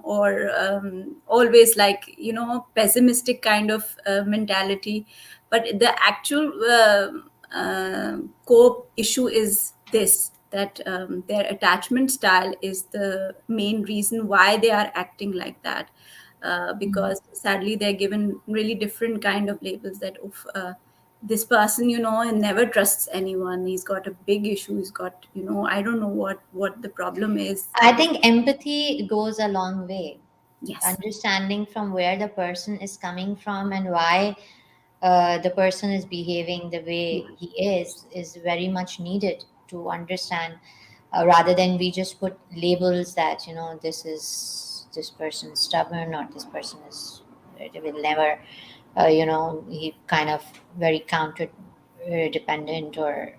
[SPEAKER 2] or always like pessimistic kind of mentality, but the actual core issue is this, that their attachment style is the main reason why they are acting like that, because sadly they're given really different kind of labels that of this person never trusts anyone, he's got a big issue, he's got I don't know what the problem is.
[SPEAKER 1] I think empathy goes a long way.
[SPEAKER 2] Yes.
[SPEAKER 1] Understanding from where the person is coming from and why the person is behaving the way he is very much needed to understand, rather than we just put labels that this person is stubborn, or this person is will never he kind of very counter dependent, or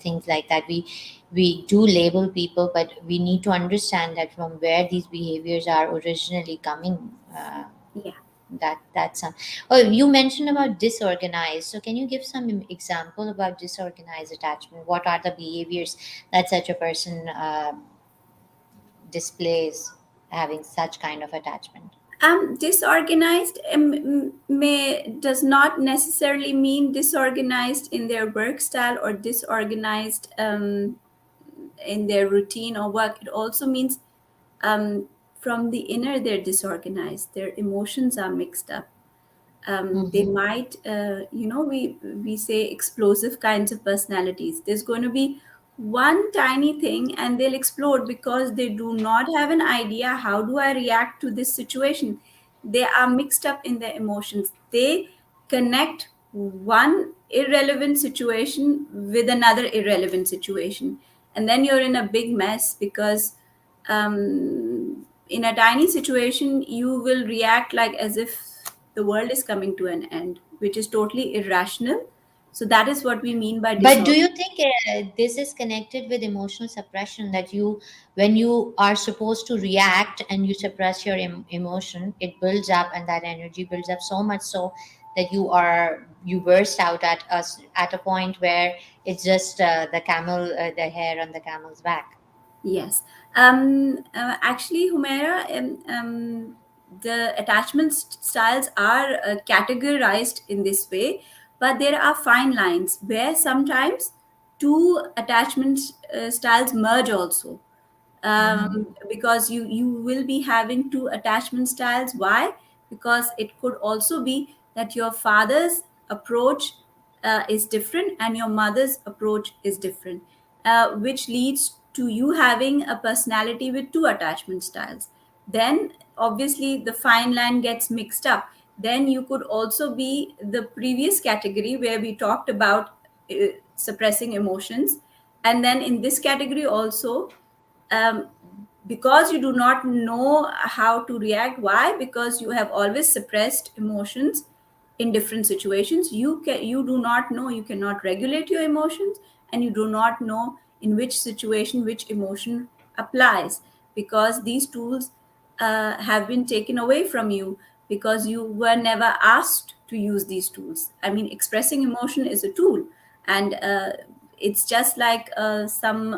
[SPEAKER 1] things like that. We do label people, but we need to understand that from where these behaviors are originally coming.
[SPEAKER 2] Yeah.
[SPEAKER 1] That's some. Oh, you mentioned about disorganized. So can you give some example about disorganized attachment? What are the behaviors that such a person displays having such kind of attachment?
[SPEAKER 2] Disorganized may does not necessarily mean disorganized in their work style or disorganized in their routine or work. It also means from the inner they're disorganized. Their emotions are mixed up. They
[SPEAKER 1] Mm-hmm.
[SPEAKER 2] might, we say explosive kinds of personalities. There's going to be one tiny thing and they'll explode because they do not have an idea, how do I react to this situation. They are mixed up in their emotions. They connect one irrelevant situation with another irrelevant situation, and then you're in a big mess because in a tiny situation you will react like as if the world is coming to an end, which is totally irrational. So that is what we mean by
[SPEAKER 1] But do
[SPEAKER 2] disorder.
[SPEAKER 1] you think this is connected with emotional suppression, that you, when you are supposed to react and you suppress your emotion, it builds up, and that energy builds up so much so that you burst out at us at a point where it's just the hair on the camel's back.
[SPEAKER 2] Yes. Actually, Humaira, the attachment styles are categorized in this way, but there are fine lines where sometimes two attachment styles merge also.
[SPEAKER 1] Mm-hmm.
[SPEAKER 2] Because you will be having two attachment styles. Why? Because it could also be that your father's approach is different and your mother's approach is different, which leads to you having a personality with two attachment styles. Then obviously the fine line gets mixed up. Then you could also be the previous category where we talked about suppressing emotions, and then in this category also, um, because you do not know how to react. Why? Because you have always suppressed emotions in different situations. You do not know, you cannot regulate your emotions, and you do not know in which situation which emotion applies, because these tools have been taken away from you because you were never asked to use these tools. I mean, expressing emotion is a tool, and it's just like some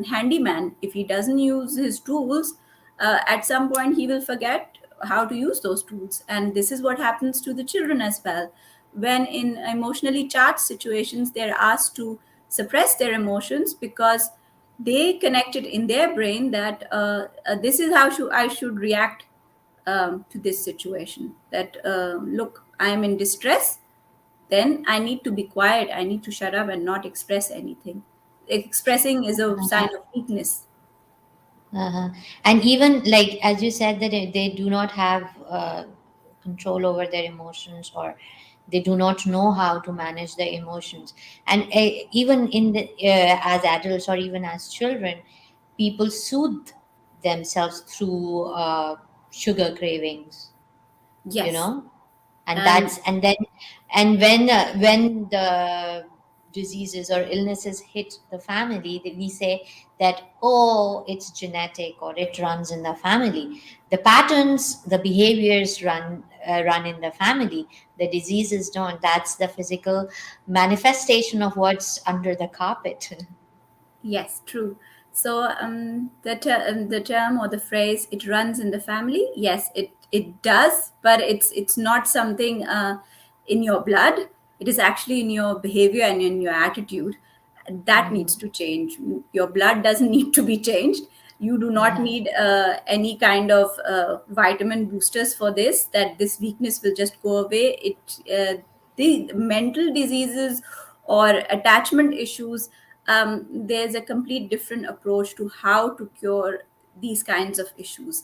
[SPEAKER 2] handyman. If he doesn't use his tools, at some point he will forget how to use those tools. And this is what happens to the children as well. When in emotionally charged situations, they're asked to suppress their emotions because they connected in their brain that this is how I should react to this situation. That look, I am in distress, then I need to be quiet. I need to shut up and not express anything. Expressing is a sign of weakness.
[SPEAKER 1] Uh-huh. And even like as you said that they do not have control over their emotions, or they do not know how to manage their emotions. And even in the as adults or even as children, people soothe themselves through sugar cravings, you
[SPEAKER 2] Yes.
[SPEAKER 1] know. And
[SPEAKER 2] And
[SPEAKER 1] that's and then and when the diseases or illnesses hit the family, we say that, oh, it's genetic, or it runs in the family. The patterns, the behaviors run in the family. The diseases don't. That's the physical manifestation of what's under the carpet.
[SPEAKER 2] yes, true. So the term or the phrase "it runs in the family," yes, it does, but it's not something in your blood. It is actually in your behavior and in your attitude. That needs
[SPEAKER 1] Mhm.
[SPEAKER 2] to change. Your blood doesn't need to be changed. You do not
[SPEAKER 1] Uh-huh.
[SPEAKER 2] need any kind of vitamin boosters for this. That this weakness will just go away. The mental diseases or attachment issues, there's a complete different approach to how to cure these kinds of issues.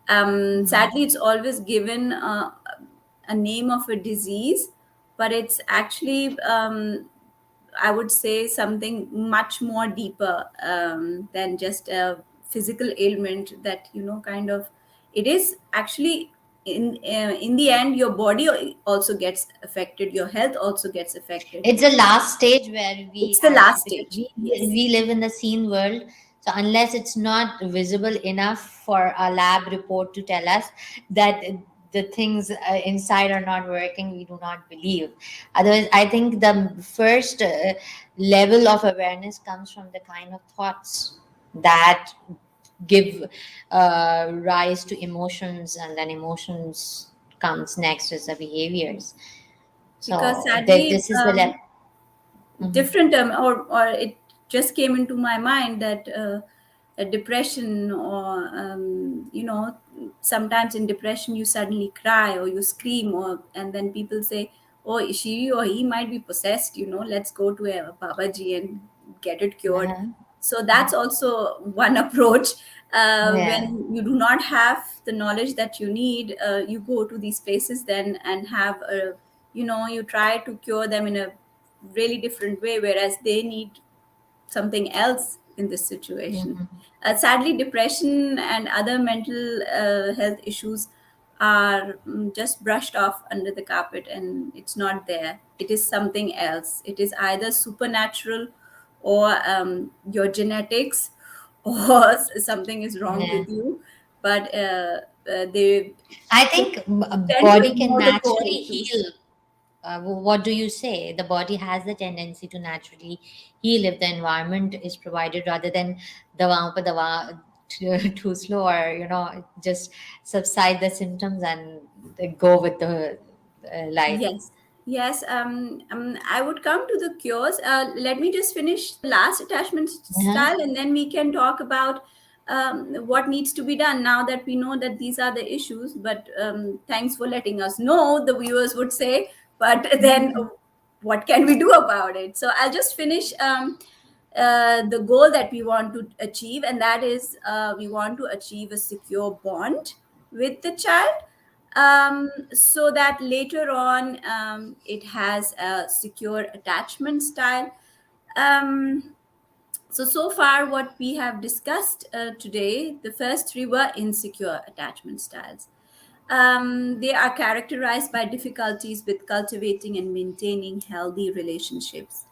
[SPEAKER 2] Sadly, it's always given a name of a disease, but it's actually, I would say, something much more deeper than just a physical ailment that, kind of, it is actually in the end, your body also gets affected, your health also gets affected.
[SPEAKER 1] It's the last stage where we
[SPEAKER 2] It's the
[SPEAKER 1] as
[SPEAKER 2] last
[SPEAKER 1] because
[SPEAKER 2] stage. Yes.
[SPEAKER 1] we live in the seen world. So unless it's not visible enough for a lab report to tell us that the things inside are not working, we do not believe. Otherwise, I think the first level of awareness comes from the kind of thoughts that give rise to emotions, and then emotions comes next as the behaviors.
[SPEAKER 2] Because
[SPEAKER 1] So
[SPEAKER 2] sadly,
[SPEAKER 1] this is the level.
[SPEAKER 2] different term, or it just came into my mind that a depression or sometimes in depression you suddenly cry or you scream, or and then people say, oh, she or he might be possessed, let's go to a babaji and get it cured.
[SPEAKER 1] Uh-huh.
[SPEAKER 2] So that's also one approach.
[SPEAKER 1] Yeah.
[SPEAKER 2] When you do not have the knowledge that you need, you go to these places then and have a, you try to cure them in a really different way, whereas they need something else in this situation.
[SPEAKER 1] Mhm.
[SPEAKER 2] Sadly, depression and other mental health issues are just brushed off under the carpet, and it's not there. It is something else. It is either supernatural, or your genetics, or something is wrong
[SPEAKER 1] Yeah.
[SPEAKER 2] with you. But they
[SPEAKER 1] I
[SPEAKER 2] just
[SPEAKER 1] think a
[SPEAKER 2] tend to
[SPEAKER 1] body can
[SPEAKER 2] ignore the core
[SPEAKER 1] naturally
[SPEAKER 2] issues.
[SPEAKER 1] heal. What do you say? The body has the tendency to naturally heal if the environment is provided, rather than dawaon pe dawa too slow, or just subside the symptoms and go with the life.
[SPEAKER 2] Yes, yes. I would come to the cures. Let me just finish the last attachment
[SPEAKER 1] Uh-huh.
[SPEAKER 2] style, and then we can talk about what needs to be done now that we know that these are the issues. But thanks for letting us know, the viewers would say. But then,
[SPEAKER 1] Mhm.
[SPEAKER 2] what can we do about it? So I'll just finish the goal that we want to achieve, and that is we want to achieve a secure bond with the child, so that later on it has a secure attachment style. Um, so far, what we have discussed today, the first three were insecure attachment styles. They are characterized by difficulties with cultivating and maintaining healthy relationships.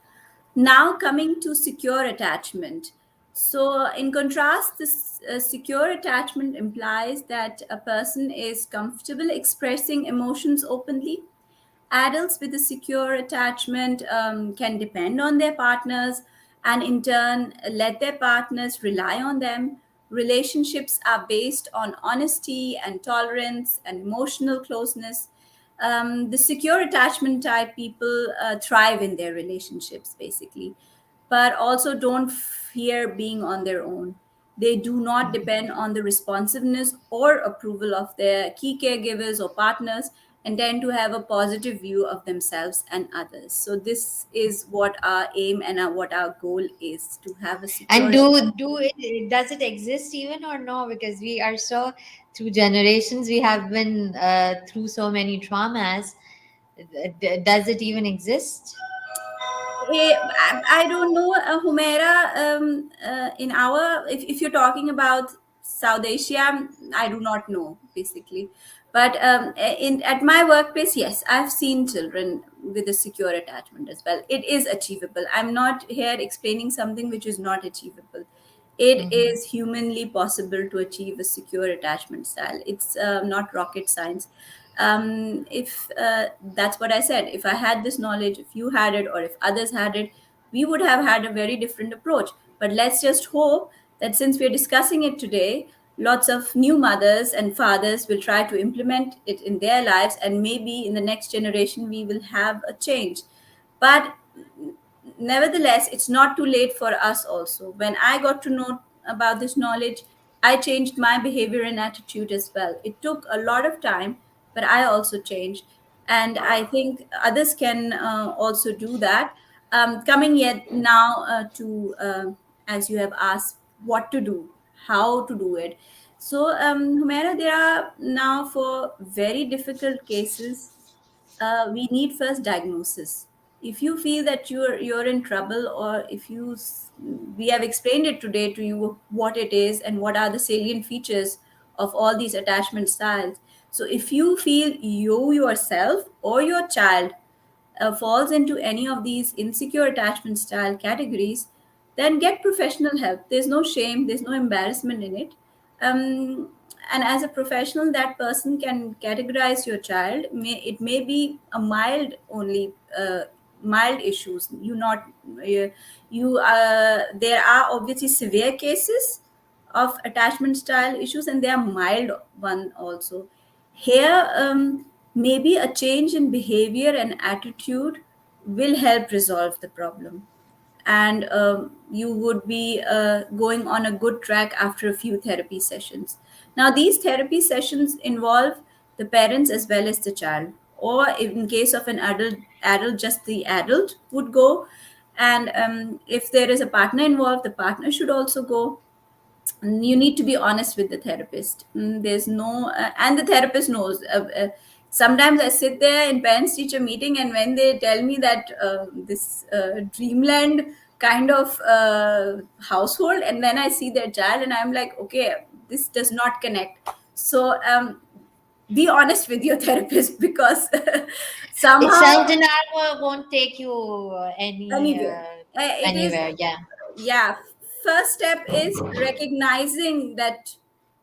[SPEAKER 2] Now, coming to secure attachment. So, in contrast, this secure attachment implies that a person is comfortable expressing emotions openly. Adults with a secure attachment can depend on their partners and, in turn, let their partners rely on them. Relationships are based on honesty and tolerance and emotional closeness. The secure attachment type people thrive in their relationships, basically, but also don't fear being on their own. They do not depend on the responsiveness or approval of their key caregivers or partners, and tend to have a positive view of themselves and others. So, this is what our aim and what our goal is, to have a
[SPEAKER 1] And
[SPEAKER 2] secure.
[SPEAKER 1] do it, does it exist even or no? Because we are so, through generations, we have been through so many traumas. Does it even exist?
[SPEAKER 2] I don't know, Humaira. In our, if you're talking about South Asia, I do not know basically. But in at my workplace, yes, I've seen children with a secure attachment as well. It is achievable. I'm not here explaining something which is not achievable. It
[SPEAKER 1] Hmm.
[SPEAKER 2] is humanly possible to achieve a secure attachment style. It's not rocket science. If That's what I said. If I had this knowledge, if you had it, or if others had it, we would have had a very different approach. But let's just hope that since we're discussing it today, lots of new mothers and fathers will try to implement it in their lives, and maybe in the next generation we will have a change. But nevertheless, it's not too late for us also. When I got to know about this knowledge, I changed my behavior and attitude as well. It took a lot of time, but I also changed. And I think others can also do that. Coming yet now to, as you have asked, what to do, how to do it. So, Humaira, there are now, for very difficult cases, we need first diagnosis. If you feel that you're in trouble, or if we have explained it today to you what it is and what are the salient features of all these attachment styles. So if you feel you yourself or your child falls into any of these insecure attachment style categories, then get professional help. There's no shame, there's no embarrassment in it. And as a professional, that person can categorize your child. It may be a mild only, mild issues. There are obviously severe cases of attachment style issues, and there are mild one also. Here, maybe a change in behavior and attitude will help resolve the problem, and you would be going on a good track after a few therapy sessions. Now, these therapy sessions involve the parents as well as the child, or in case of an adult, just the adult would go. And if there is a partner involved, the partner should also go. You need to be honest with the therapist. There's no and the therapist knows. Sometimes I sit there in parents teacher meeting, and when they tell me that this dreamland kind of household, and then I see their child and I'm like, okay, this does not connect. So be honest with your therapist, because
[SPEAKER 1] It's
[SPEAKER 2] somehow
[SPEAKER 1] self-denial won't take you
[SPEAKER 2] anywhere it is.
[SPEAKER 1] anywhere. Yeah.
[SPEAKER 2] Yeah, first step is recognizing that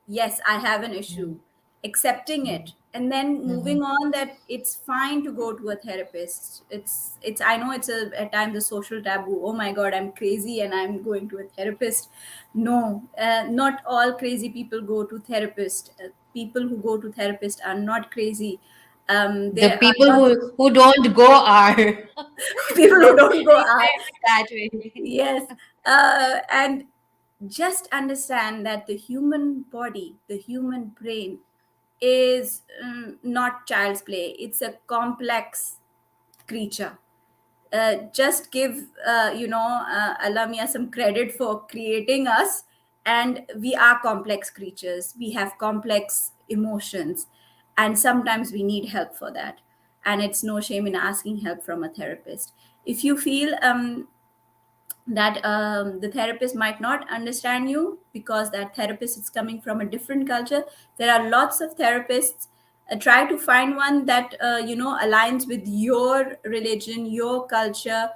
[SPEAKER 2] yes, I have an issue, accepting it, and then
[SPEAKER 1] Mm-hmm.
[SPEAKER 2] moving on, that it's fine to go to a therapist. It's I know it's at times a social taboo. Oh my god, I'm crazy and I'm going to a therapist. No, not all crazy people go to therapist. People who go to therapist are not crazy.
[SPEAKER 1] The
[SPEAKER 2] There are
[SPEAKER 1] people
[SPEAKER 2] lots of
[SPEAKER 1] who don't go are
[SPEAKER 2] people who
[SPEAKER 1] let's
[SPEAKER 2] don't go are.
[SPEAKER 1] reframe it that way.
[SPEAKER 2] Yes. And just understand that the human body, the human brain, is not child's play. It's a complex creature. Just give Alamia some credit for creating us, and we are complex creatures. We have complex emotions, and sometimes we need help for that. And it's no shame in asking help from a therapist. If you feel that the therapist might not understand you because that therapist is coming from a different culture, there are lots of therapists. Try to find one that aligns with your religion, your culture.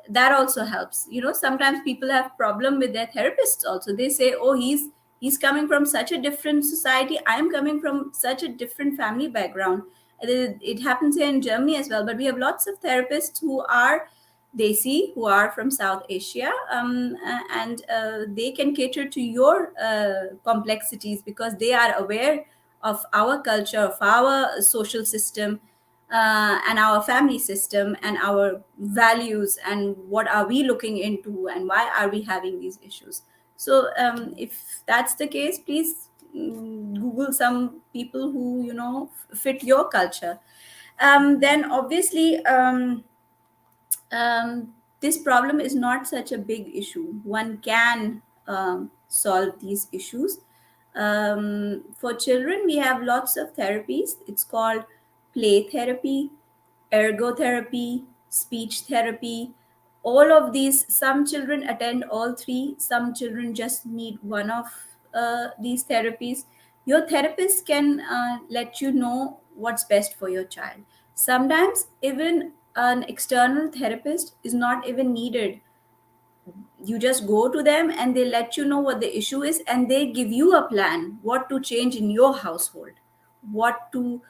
[SPEAKER 2] That also helps. Sometimes people have problem with their therapists also. They say, oh, he's coming from such a different society, I'm coming from such a different family background. It happens here in Germany as well, but we have lots of therapists who are Desi, who are from South Asia, and they can cater to your complexities, because they are aware of our culture, of our social system, and our family system, and our values, and what are we looking into, and why are we having these issues. So, if that's the case, please Google some people who fit your culture. Then obviously. This problem is not such a big issue. One can solve these issues. For children, we have lots of therapies. It's called play therapy, ergotherapy, speech therapy. All of these, some children attend all three, some children just need one of these therapies. Your therapist can let you know what's best for your child. Sometimes, even an external therapist is not even needed. You just go to them and they let you know what the issue is, and they give you a plan what to change in your household, what to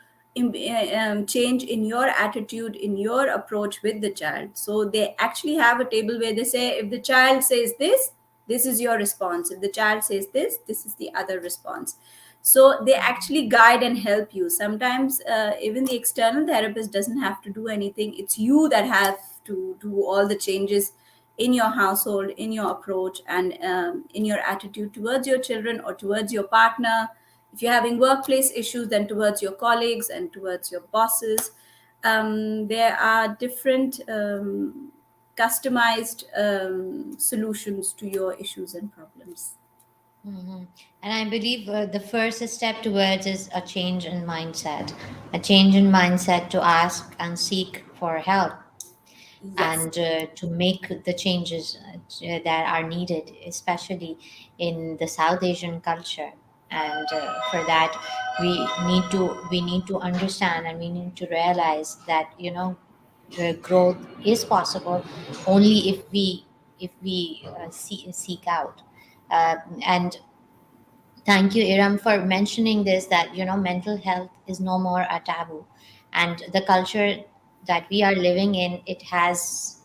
[SPEAKER 2] change in your attitude, in your approach with the child. So they actually have a table where they say, if the child says this is your response. If the child says this is the other response. So they actually guide and help you. Sometimes even the external therapist doesn't have to do anything. It's you that have to do all the changes in your household, in your approach, and in your attitude towards your children or towards your partner. If you're having workplace issues, then towards your colleagues and towards your bosses. There are different customized solutions to your issues and problems.
[SPEAKER 1] Mhm. And I believe the first step towards is a change in mindset, a change in mindset to ask and seek for help,
[SPEAKER 2] Yes.
[SPEAKER 1] and to make the changes that are needed, especially in the South Asian culture. And for that, we need to understand, and we need to realize that growth is possible only if we seek out. And thank you, Iram, for mentioning this, that mental health is no more a taboo, and the culture that we are living in, it has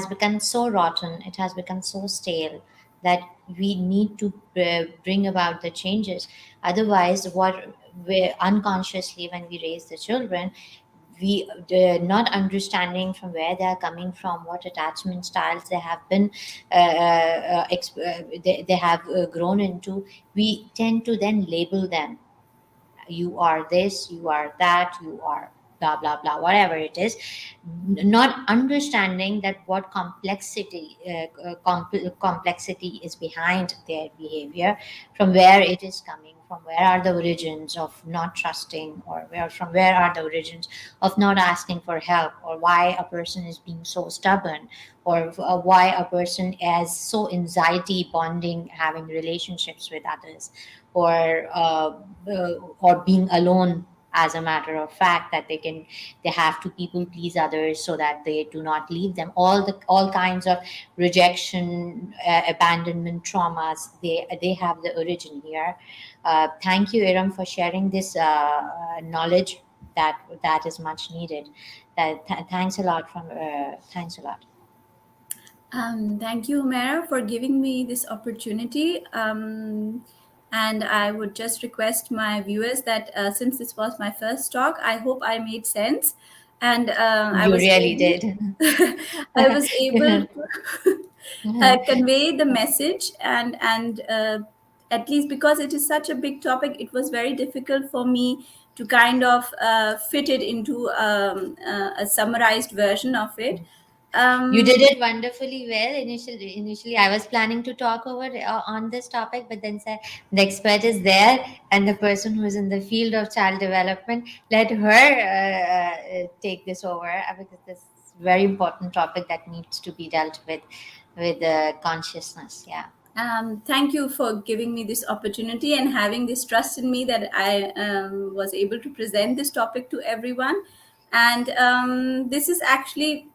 [SPEAKER 1] become so rotten, it has become so stale, that we need to bring about the changes. Otherwise, what we unconsciously, when we raise the children, we not understanding from where they are coming from, what attachment styles they have been they have grown into, we tend to then label them. You are this, you are that, you are blah blah blah, whatever it is, not understanding that what complexity is behind their behavior, from where it is coming from, where are the origins of not trusting, or where are the origins of not asking for help, or why a person is being so stubborn, or why a person is so anxiety bonding having relationships with others, or or being alone, as a matter of fact, that they have to people please others so that they do not leave them, all kinds of rejection, abandonment traumas, they have the origin here. Thank you, Iram, for sharing this knowledge that is much needed. Thanks a lot. Thanks a lot.
[SPEAKER 2] Thank you, Humaira, for giving me this opportunity. And I would just request my viewers that since this was my first talk, I hope I made sense, and
[SPEAKER 1] You really did.
[SPEAKER 2] I was able to convey the message, and at least because it is such a big topic, it was very difficult for me to kind of fit it into a summarized version of it.
[SPEAKER 1] You did
[SPEAKER 2] Um,
[SPEAKER 1] it wonderfully well. Initially, I was planning to talk over on this topic, but then said the expert is there, and the person who is in the field of child development, let her take this over, because this is a very important topic that needs to be dealt with consciousness. Yeah.
[SPEAKER 2] Thank you for giving me this opportunity and having this trust in me that I was able to present this topic to everyone. And this is actually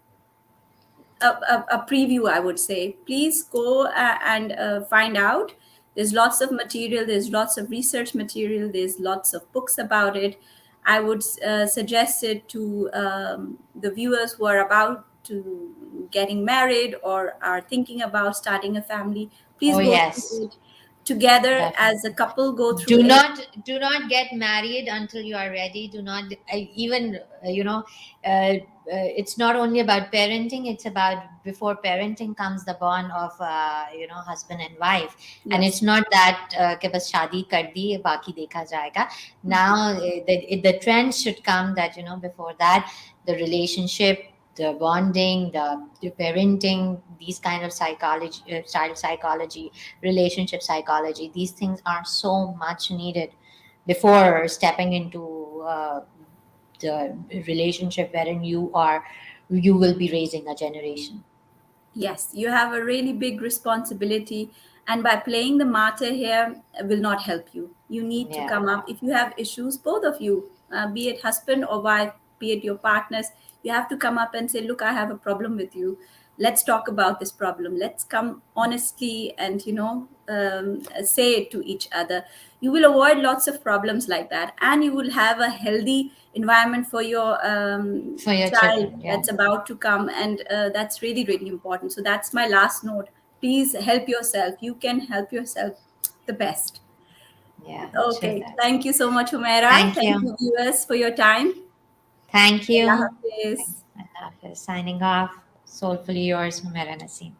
[SPEAKER 2] a preview, I would say. Please go and find out. There's lots of material, there's lots of research material, there's lots of books about it. I would suggest it to the viewers who are about to getting married or are thinking about starting a family. Please
[SPEAKER 1] Oh
[SPEAKER 2] go through
[SPEAKER 1] yes.
[SPEAKER 2] it together as a
[SPEAKER 1] Definitely.
[SPEAKER 2] couple, go through
[SPEAKER 1] do
[SPEAKER 2] it.
[SPEAKER 1] not do not get married until you are ready. Do not even it's not only about parenting, it's about before parenting comes the bond of husband and wife. And
[SPEAKER 2] Yes.
[SPEAKER 1] it's not that कि बस शादी कर दी बाकी देखा जाएगा. Now the trend should come that before that, the relationship, the bonding, the parenting, these kind of psychology, child psychology, relationship psychology, these things are so much needed before stepping into the relationship wherein you will be raising a generation.
[SPEAKER 2] Yes, you have a really big responsibility, and by playing the martyr here will not help you. You need to
[SPEAKER 1] Yeah.
[SPEAKER 2] come up. If you have issues, both of you, be it husband or wife, be it your partners, you have to come up and say, "Look, I have a problem with you. Let's talk about this problem. Let's come honestly and say it to each other." You will avoid lots of problems like that, and you will have a healthy environment for your
[SPEAKER 1] For your
[SPEAKER 2] child
[SPEAKER 1] children. Yeah.
[SPEAKER 2] that's about to come, and that's really really important. So that's my last note. Please help yourself. You can help yourself the best.
[SPEAKER 1] Yeah. True
[SPEAKER 2] Okay,
[SPEAKER 1] that.
[SPEAKER 2] thank you so much, Humaira.
[SPEAKER 1] Thank
[SPEAKER 2] Thank
[SPEAKER 1] you.
[SPEAKER 2] you, viewers, for your time.
[SPEAKER 1] Thank
[SPEAKER 2] Allah
[SPEAKER 1] you.
[SPEAKER 2] Hafiz.
[SPEAKER 1] Signing off. Soulfully yours, Humaira Nasim.